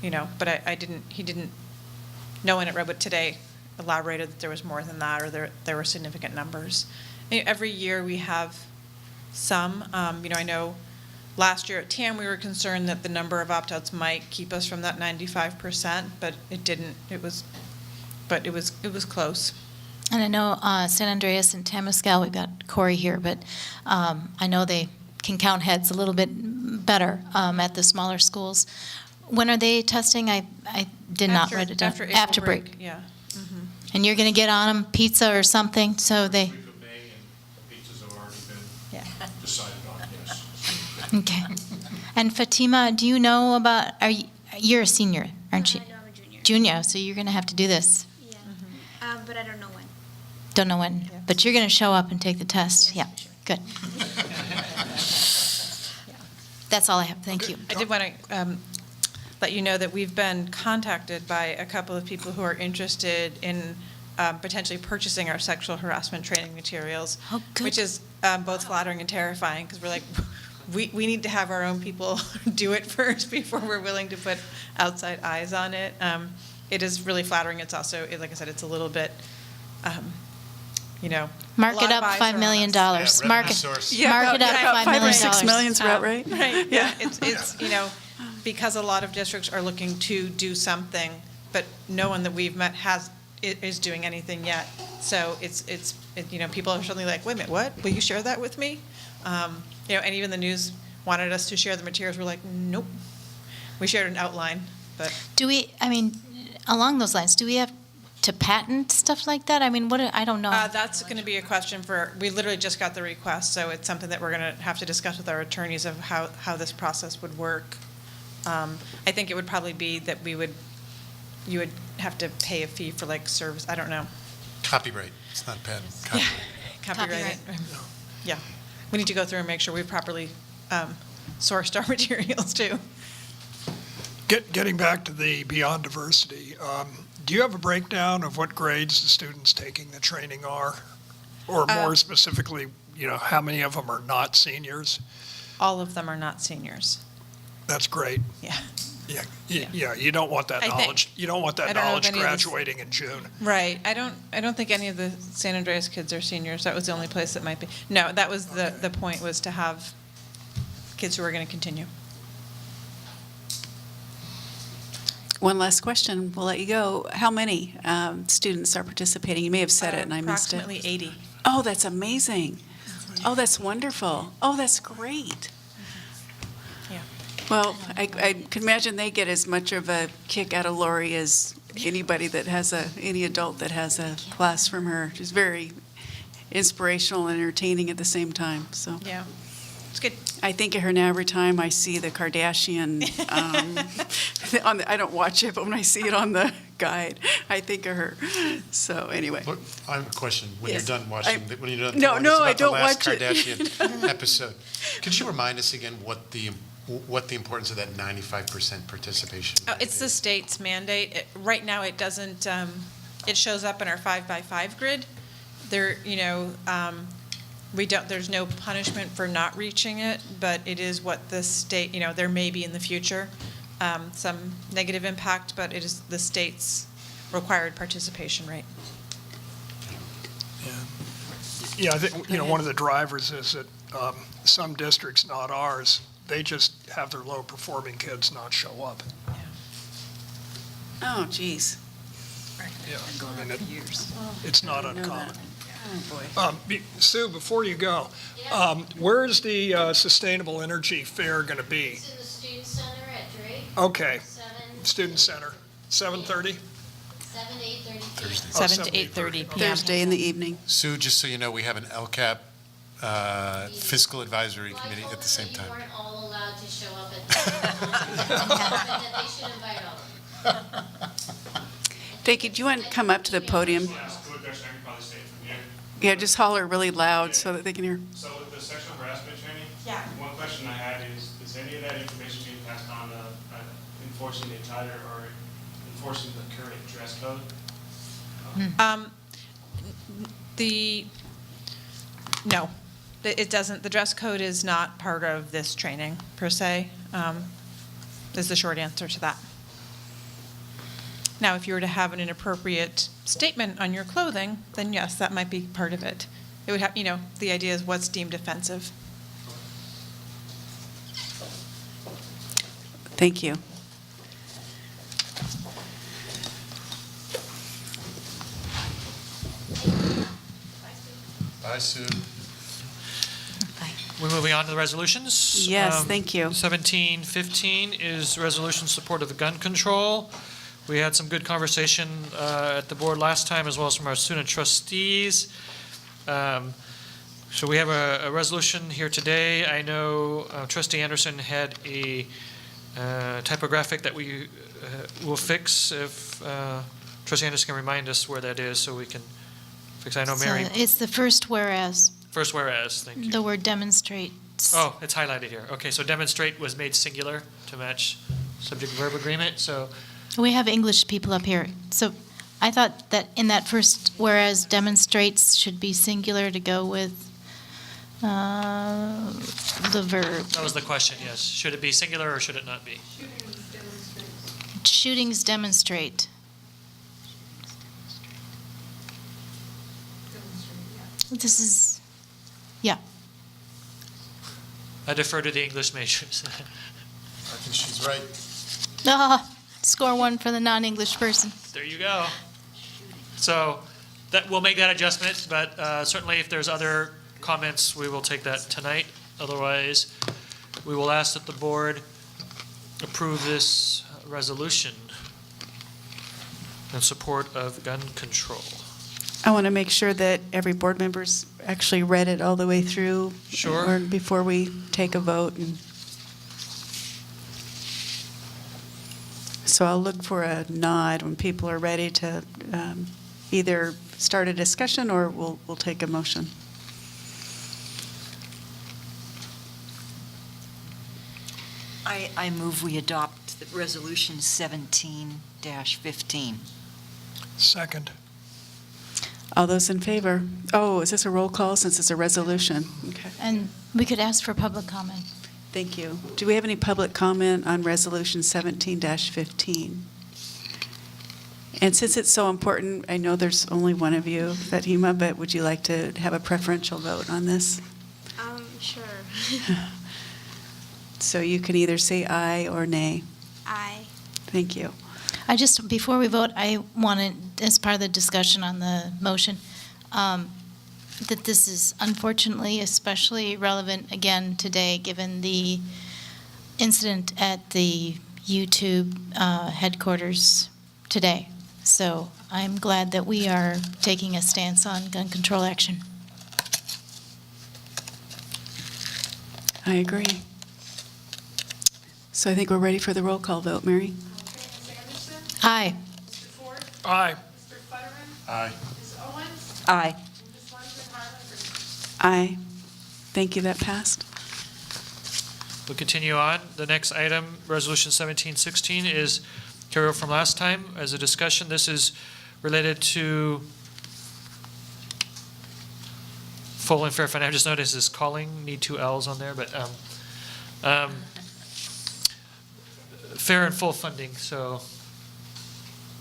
but no one at Redwood today elaborated that there was more than that, or there were significant numbers. Every year we have some, I know last year at TAM, we were concerned that the number of opt-outs might keep us from that 95%, but it didn't. It was close. And I know San Andreas and Temescal, we've got Corey here, but I know they can count heads a little bit better at the smaller schools. When are they testing? I did not write it down. After break. Yeah. And you're going to get on them pizza or something, so they. Week of May, and pizzas have already been Yeah. decided on, yes. Okay. And Fatima, do you know about? You're a senior, aren't you? No, I'm a junior. Junior, so you're going to have to do this. Yeah, but I don't know when. Don't know when, but you're going to show up and take the test. Yes, Yeah. for sure. Good. That's all I have. Thank you. I did want to let you know that we've been contacted by a couple of people who are interested in potentially purchasing our sexual harassment training materials, Oh, good. which is both flattering and terrifying, because we're like, we need to have our own people do it first before we're willing to put outside eyes on it. It is really flattering. It's also, like I said, it's a little bit, Mark a lot it of up eyes are $5 on million. us. Yeah, Mark revenue it. source. Mark it up about $5 5 million. or 6 million's about right. Right, yeah, it's, because a lot of districts are looking to do something, but no one that we've met is doing anything yet. So it's people are suddenly like, wait a minute, what? Will you share that with me? And even the news wanted us to share the materials. We're like, nope. We shared an outline, but. Along those lines, do we have to patent stuff like that? I don't know. That's going to be a question we literally just got the request, so it's something that we're going to have to discuss with our attorneys of how this process would work. I think it would probably be that you would have to pay a fee for service, I don't know. Copyright, it's not patent, copyright. Copyright. Yeah. We need to go through and make sure we've properly sourced our materials too. Getting back to the Beyond Diversity, do you have a breakdown of what grades the students taking the training are? Or more specifically, how many of them are not seniors? All of them are not seniors. That's great. Yeah. Yeah, you don't want that knowledge. You don't want that knowledge graduating in June. Right. I don't think any of the San Andreas kids are seniors. That was the only place that might be. No, that was the point, was to have kids who are going to continue. One last question, we'll let you go. How many students are participating? You may have said it and I missed it. Approximately 80. Oh, that's amazing. Oh, that's wonderful. Oh, that's great. Yeah. Well, I can imagine they get as much of a kick out of Lori as anybody that has any adult that has a class from her. She's very inspirational and entertaining at the same time, so. Yeah. It's good. I think of her now every time I see the Kardashian, I don't watch it, but when I see it on the guide, I think of her. So anyway. Look, I have a question. When Yes. you're done watching, when you're done No, telling no, us I about don't the last watch it. Kardashian episode, could you remind us again what the importance of that 95% participation? It's the state's mandate. Right now, it doesn't, it shows up in our 5x5 grid. There, there's no punishment for not reaching it, but it is what the state, there may be in the future some negative impact, but it is the state's required participation rate. Yeah, I think, one of the drivers is that some districts, not ours, they just have their low-performing kids not show up. Oh, geez. Yeah, Going on for years. it's not I didn't know uncommon. that. Oh, boy. Sue, before you go, where is the Sustainable Energy Fair going to be? It's in the Student Center at Drake. Okay, 7 Student Center, 7:30? 7 to 8:30 Thursday. 7 to 8:30 p.m. Thursday in the evening. Sue, just so you know, we have an LCAP Fiscal Advisory Committee at the same time. Well, I told them that you weren't all allowed to show up at the same time. That they should invite all of them. Vicki, do you want to come up to the podium? Yeah, just holler really loud so that they can hear. So with the sexual harassment training, Yeah. one question I had is any of that information being passed on enforcing the entire or enforcing the current dress code? No, it doesn't, the dress code is not part of this training per se, is the short answer to that. Now, if you were to have an inappropriate statement on your clothing, then yes, that might be part of it. It would have, the idea is what's deemed offensive. Thank you. Bye, Sue. We're moving on to the resolutions. Yes, thank you. 1715 is resolution support of the gun control. We had some good conversation at the board last time, as well as from our student trustees. So we have a resolution here today. I know Trustee Anderson had a typographic that we will fix if Trustee Anderson can remind us where that is so we can fix. I know Mary. It's the first whereas, First whereas, thank you. the word demonstrate Oh, it's highlighted here. Okay, so demonstrate was made singular to match subject-verb agreement, so, We have English people up here. So I thought that in that first, whereas demonstrates should be singular to go with the verb. that was the question, yes. Should it be singular or should it not be? Shootings demonstrate. This is, yeah. I defer to the English majors. I think she's right. Score one for the non-English person. There you go. So that, we'll make that adjustment, but certainly if there's other comments, we will take that tonight. Otherwise, we will ask that the board approve this resolution in support of gun control. I want to make sure that every board member's actually read it all the way through. Sure. Or before we take a vote. And so I'll look for a nod when people are ready to either start a discussion or we'll take a motion. I move we adopt the Resolution 17-15. Second. All those in favor? Oh, is this a roll call since it's a resolution? Okay. And we could ask for public comment. Thank you. Do we have any public comment on Resolution 17-15? And since it's so important, I know there's only one of you, Fatima, but would you like to have a preferential vote on this? Sure. So you can either say aye or nay. Aye. Thank you. I just, before we vote, I wanted, as part of the discussion on the motion, that this is unfortunately especially relevant again today, given the incident at the YouTube headquarters today. So I'm glad that we are taking a stance on gun control action. I agree. So I think we're ready for the roll call vote, Mary. Aye. Aye. Aye. Aye. Aye. Thank you, that passed. We'll continue on. The next item, Resolution 1716, is carryover from last time as a discussion. This is related to full and fair funding. I just noticed this calling, need two L's on there, but fair and full funding, so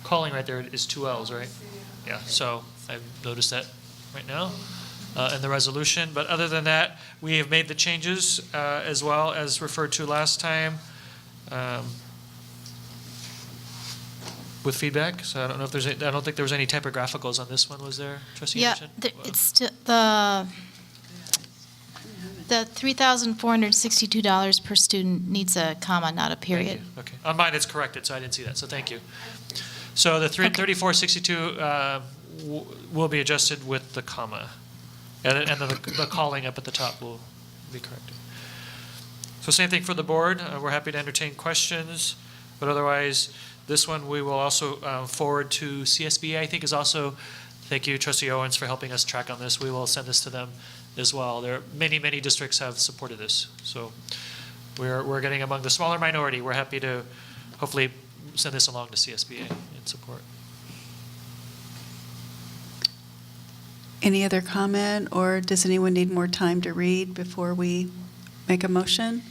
calling right there is two L's, right? Yeah, so I've noticed that right now in the resolution. But other than that, we have made the changes as well as referred to last time with feedback. So I don't know if there's, I don't think there was any typographicals on this one, was there, Trustee Yeah, Anderson? it's still, the $3,462 per student needs a comma, not a period. Thank you. Okay. On mine, it's corrected, so I didn't see that, so thank you. So the 3462 will be adjusted with the comma. And then the calling up at the top will be corrected. So same thing for the board. We're happy to entertain questions, but otherwise, this one we will also forward to CSBA, I think is also, thank you, Trustee Owens, for helping us track on this. We will send this to them as well. There are many, many districts have supported this. So we're getting among the smaller minority. We're happy to hopefully send this along to CSBA in support. Any other comment, or does anyone need more time to read before we make a motion?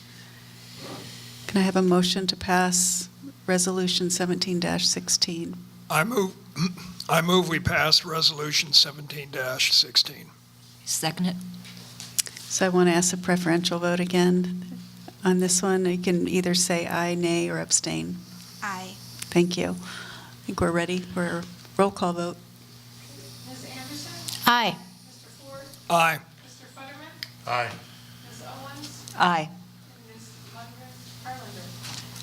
Can I have a motion to pass Resolution 17-16? I move we pass Resolution 17-16. Second it. So I want to ask a preferential vote again on this one. You can either say aye, nay, or abstain. Aye. Thank you. I think we're ready for a roll call vote. Ms. Anderson? Aye. Mr. Ford? Aye. Mr. Futterman? Aye. Ms. Owens? Aye. And Ms. Harlander?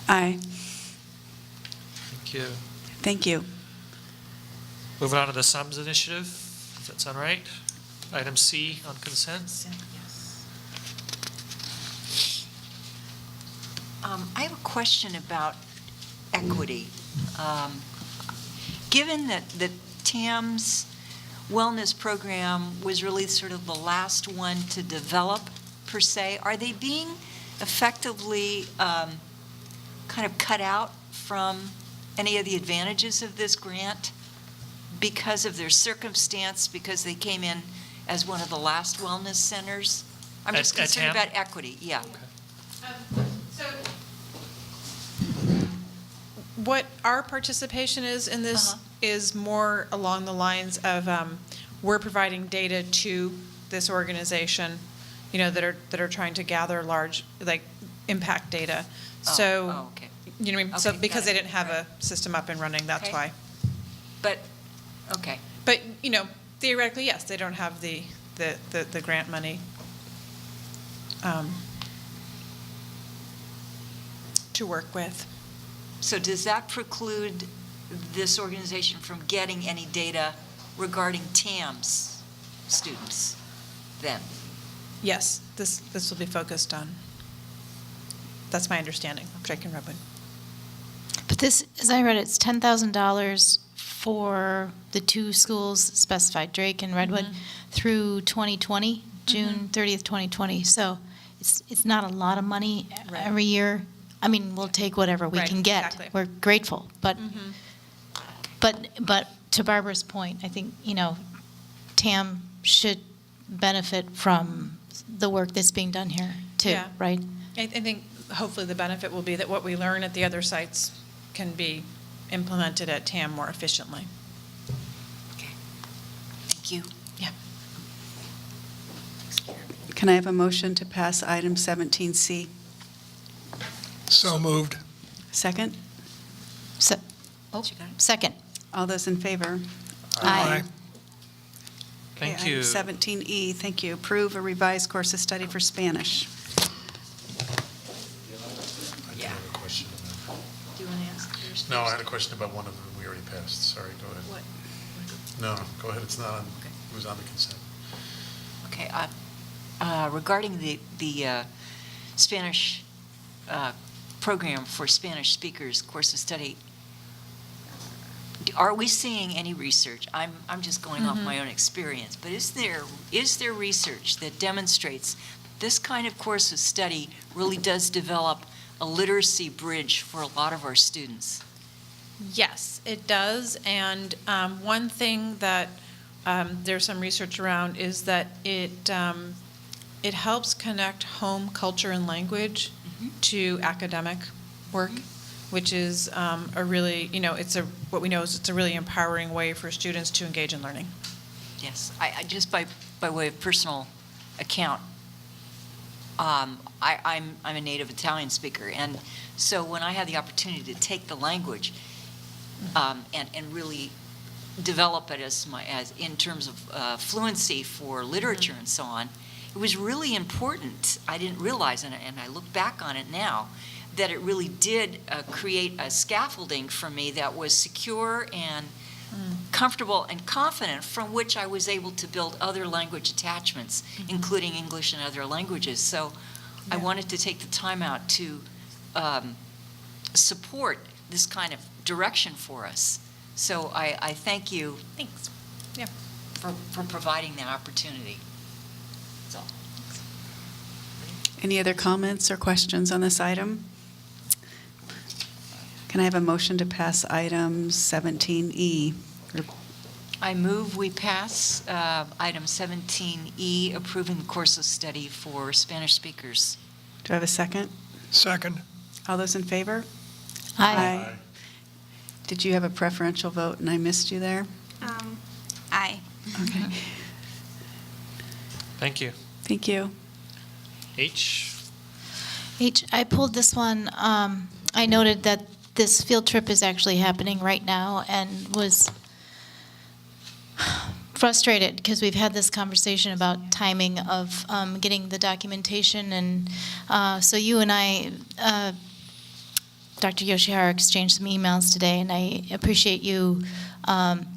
Aye. Thank you. Thank you. Moving on to the sums initiative. Does that sound right? Item C on consent. I have a question about equity. Given that TAM's wellness program was really sort of the last one to develop per se, are they being effectively kind of cut out from any of the advantages of this grant because of their circumstance, because they came in as one of the last wellness centers? I'm just At concerned TAM? about equity, yeah. So what our participation is in this is more along the lines of we're providing data to this organization, that are trying to gather large, like, impact data. So, okay. you know what I mean? So Okay, because got they it. didn't have a system up and running, that's Okay. why. But, okay. But, theoretically, yes, they don't have the grant money to work with. So does that preclude this organization from getting any data regarding TAM's students then? Yes, this will be focused on. That's my understanding of Drake and Redwood. But this, as I read it, it's $10,000 for the two schools specified, Drake and Redwood, through 2020, June 30th, 2020. So it's not a lot of money every year. I mean, we'll take whatever we Right, can get. exactly. We're grateful, but to Barbara's point, I think, TAM should benefit from the work that's being done here too, Yeah. right? I think hopefully the benefit will be that what we learn at the other sites can be implemented at TAM more efficiently. Thank you. Yeah. Can I have a motion to pass item 17C? So moved. Second? Second. All those in favor? Aye. Thank Okay, you. item 17E, thank you. Approve a revised course of study for Spanish. I do have a question. Do you want to ask yours? No, I had a question about one of them we already passed. Sorry, go ahead. What? No, go ahead. It's not on, it was on the consent. Okay, regarding the Spanish program for Spanish speakers course of study, are we seeing any research? I'm just going off my own experience, but is there research that demonstrates this kind of course of study really does develop a literacy bridge for a lot of our students? Yes, it does. And one thing that there's some research around is that it helps connect home culture and language to academic work, which is a really, what we know is it's a really empowering way for students to engage in learning. Yes, I just by way of personal account, I'm a native Italian speaker, and so when I had the opportunity to take the language and really develop it as in terms of fluency for literature and so on, it was really important. I didn't realize, and I look back on it now, that it really did create a scaffolding for me that was secure and comfortable and confident, from which I was able to build other language attachments, including English and other languages. So I wanted to take the time out to support this kind of direction for us. So I thank you. Thanks. Yeah. For providing that opportunity. That's all. Any other comments or questions on this item? Can I have a motion to pass item 17E? I move we pass item 17E, approving the course of study for Spanish speakers. Do I have a second? Second. All those in favor? Aye. Did you have a preferential vote and I missed you there? Aye. Okay, Thank you. thank you. H. I pulled this one. I noted that this field trip is actually happening right now and was frustrated because we've had this conversation about timing of getting the documentation. And so you and I, Dr. Yoshihara, exchanged some emails today, and I appreciate you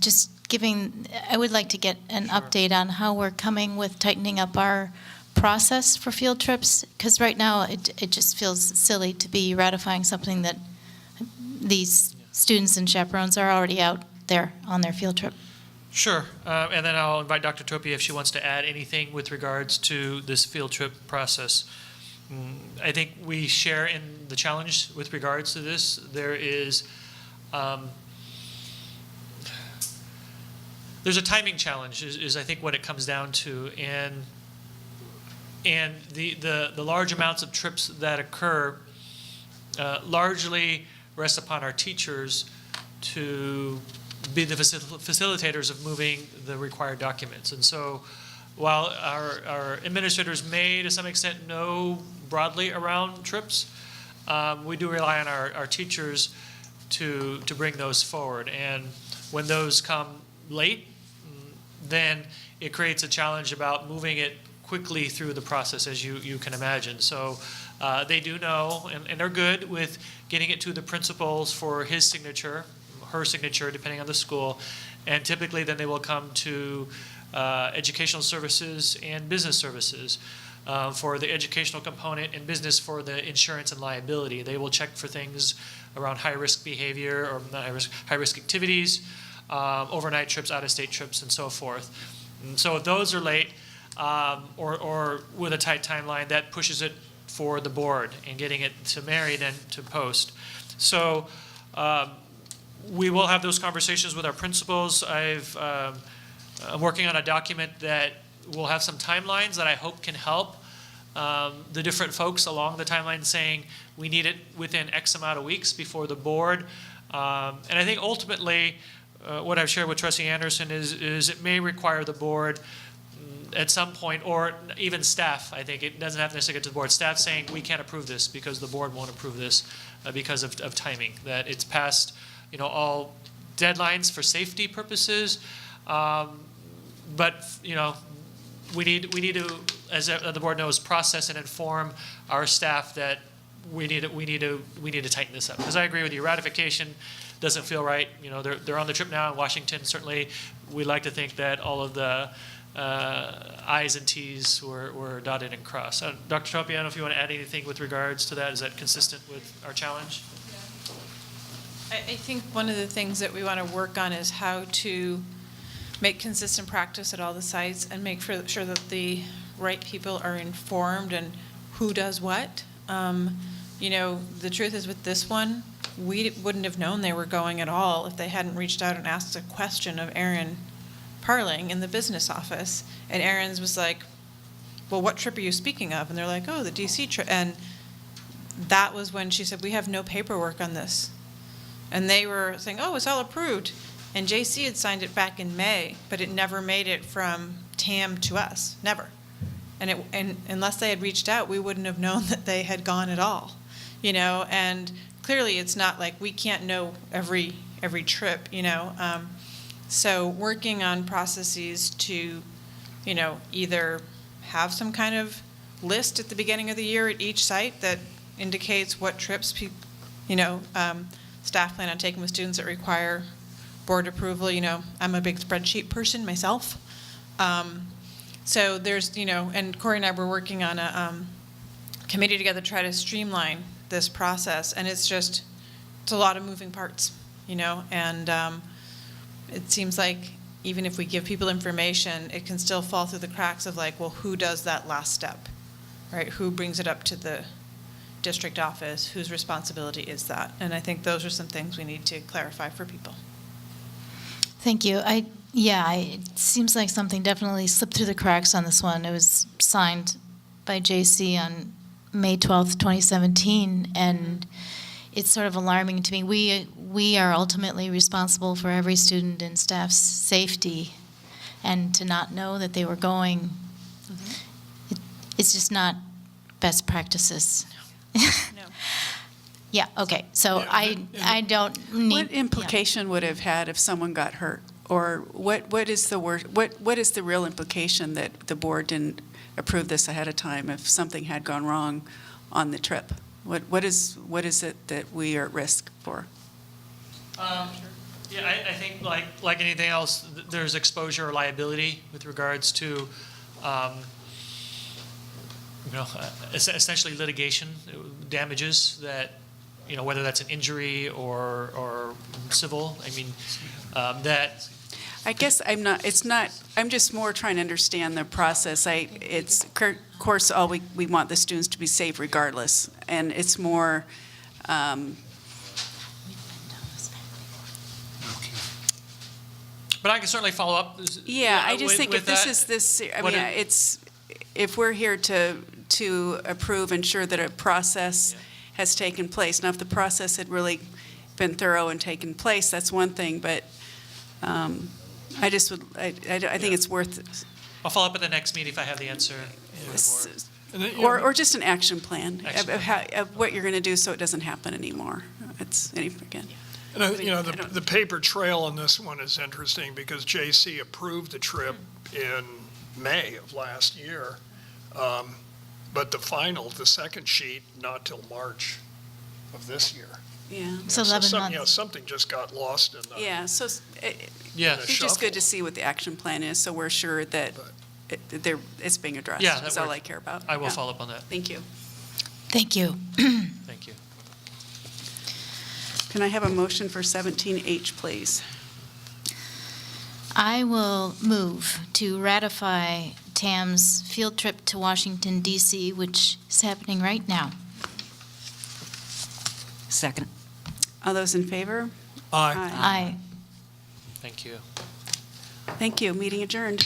just giving, I would like to get an update on how we're coming with tightening up our process for field trips, because right now it just feels silly to be ratifying something that these students and chaperones are already out there on their field trip. Sure, and then I'll invite Dr. Topia if she wants to add anything with regards to this field trip process. I think we share in the challenge with regards to this. There is, there's a timing challenge is I think what it comes down to, and the large amounts of trips that occur largely rest upon our teachers to be the facilitators of moving the required documents. And so while our administrators may to some extent know broadly around trips, we do rely on our teachers to bring those forward. And when those come late, then it creates a challenge about moving it quickly through the process, as you can imagine. So they do know and are good with getting it to the principals for his signature, her signature, depending on the school. And typically then they will come to educational services and business services for the educational component, and business for the insurance and liability. They will check for things around high-risk behavior, or not high-risk activities, overnight trips, out-of-state trips, and so forth. And so if those are late, or with a tight timeline, that pushes it for the board and getting it to Mary then to post. So we will have those conversations with our principals. I'm working on a document that will have some timelines that I hope can help the different folks along the timeline, saying we need it within X amount of weeks before the board. And I think ultimately what I've shared with Trustee Anderson is it may require the board at some point, or even staff. I think it doesn't have to necessarily get to the board. Staff saying we can't approve this because the board won't approve this because of timing, that it's past all deadlines for safety purposes. But we need to, as the board knows, process and inform our staff that we need to tighten this up. Because I agree with you, ratification doesn't feel right. They're on the trip now in Washington. Certainly, we like to think that all of the I's and T's were dotted and crossed. Dr. Topia, I don't know if you want to add anything with regards to that. Is that consistent with our challenge? I think one of the things that we want to work on is how to make consistent practice at all the sites and make sure that the right people are informed and who does what. The truth is with this one, we wouldn't have known they were going at all if they hadn't reached out and asked a question of Erin Parling in the business office. And Erin's was like, well, what trip are you speaking of? And they're like, oh, the DC trip. And that was when she said, we have no paperwork on this. And they were saying, oh, it's all approved. And JC had signed it back in May, but it never made it from TAM to us, never. And unless they had reached out, we wouldn't have known that they had gone at all, And clearly, it's not like we can't know every trip, So working on processes to, either have some kind of list at the beginning of the year at each site that indicates what trips staff plan on taking with students that require board approval. I'm a big spreadsheet person myself. So there's, and Corey and I were working on a committee together to try to streamline this process. And it's a lot of moving parts, and it seems like even if we give people information, it can still fall through the cracks of like, well, who does that last step, right? Who brings it up to the district office? Whose responsibility is that? And I think those are some things we need to clarify for people. Thank you. It seems like something definitely slipped through the cracks on this one. It was signed by JC on May 12th, 2017, and it's sort of alarming to me. We are ultimately responsible for every student and staff's safety, and to not know that they were going, it's just not best practices. No. Yeah, okay, so I don't need... What implication would it have had if someone got hurt? Or what is the real implication that the board didn't approve this ahead of time if something had gone wrong on the trip? What is it that we are at risk for? I think like anything else, there's exposure or liability with regards to essentially litigation damages that, whether that's an injury or civil. I mean, that I guess I'm just more trying to understand the process. Of course, we want the students to be safe regardless, and it's more, But I can certainly follow up. yeah, I just think if that. if we're here to approve, ensure that a process has taken place. Now, if the process had really been thorough and taken place, that's one thing, but I think it's worth, I'll follow up at the next meeting if I have the answer. or just an action plan Action of what you're going to do so it doesn't happen anymore. Again. The paper trail on this one is interesting because JC approved the trip in May of last year. But the second sheet, not till March of this year. Yeah. It's 11 months. Something just got lost in the. Yeah, so Yeah. it's just good to see what the action plan is, so we're sure that it's being addressed. Yeah, That's all I care about. I will Yeah. follow up on that. Thank you. Thank you. Thank you. Can I have a motion for 17H, please? I will move to ratify TAM's field trip to Washington DC, which is happening right now. Second. All those in favor? Aye. Aye. Thank you. Thank you. Meeting adjourned.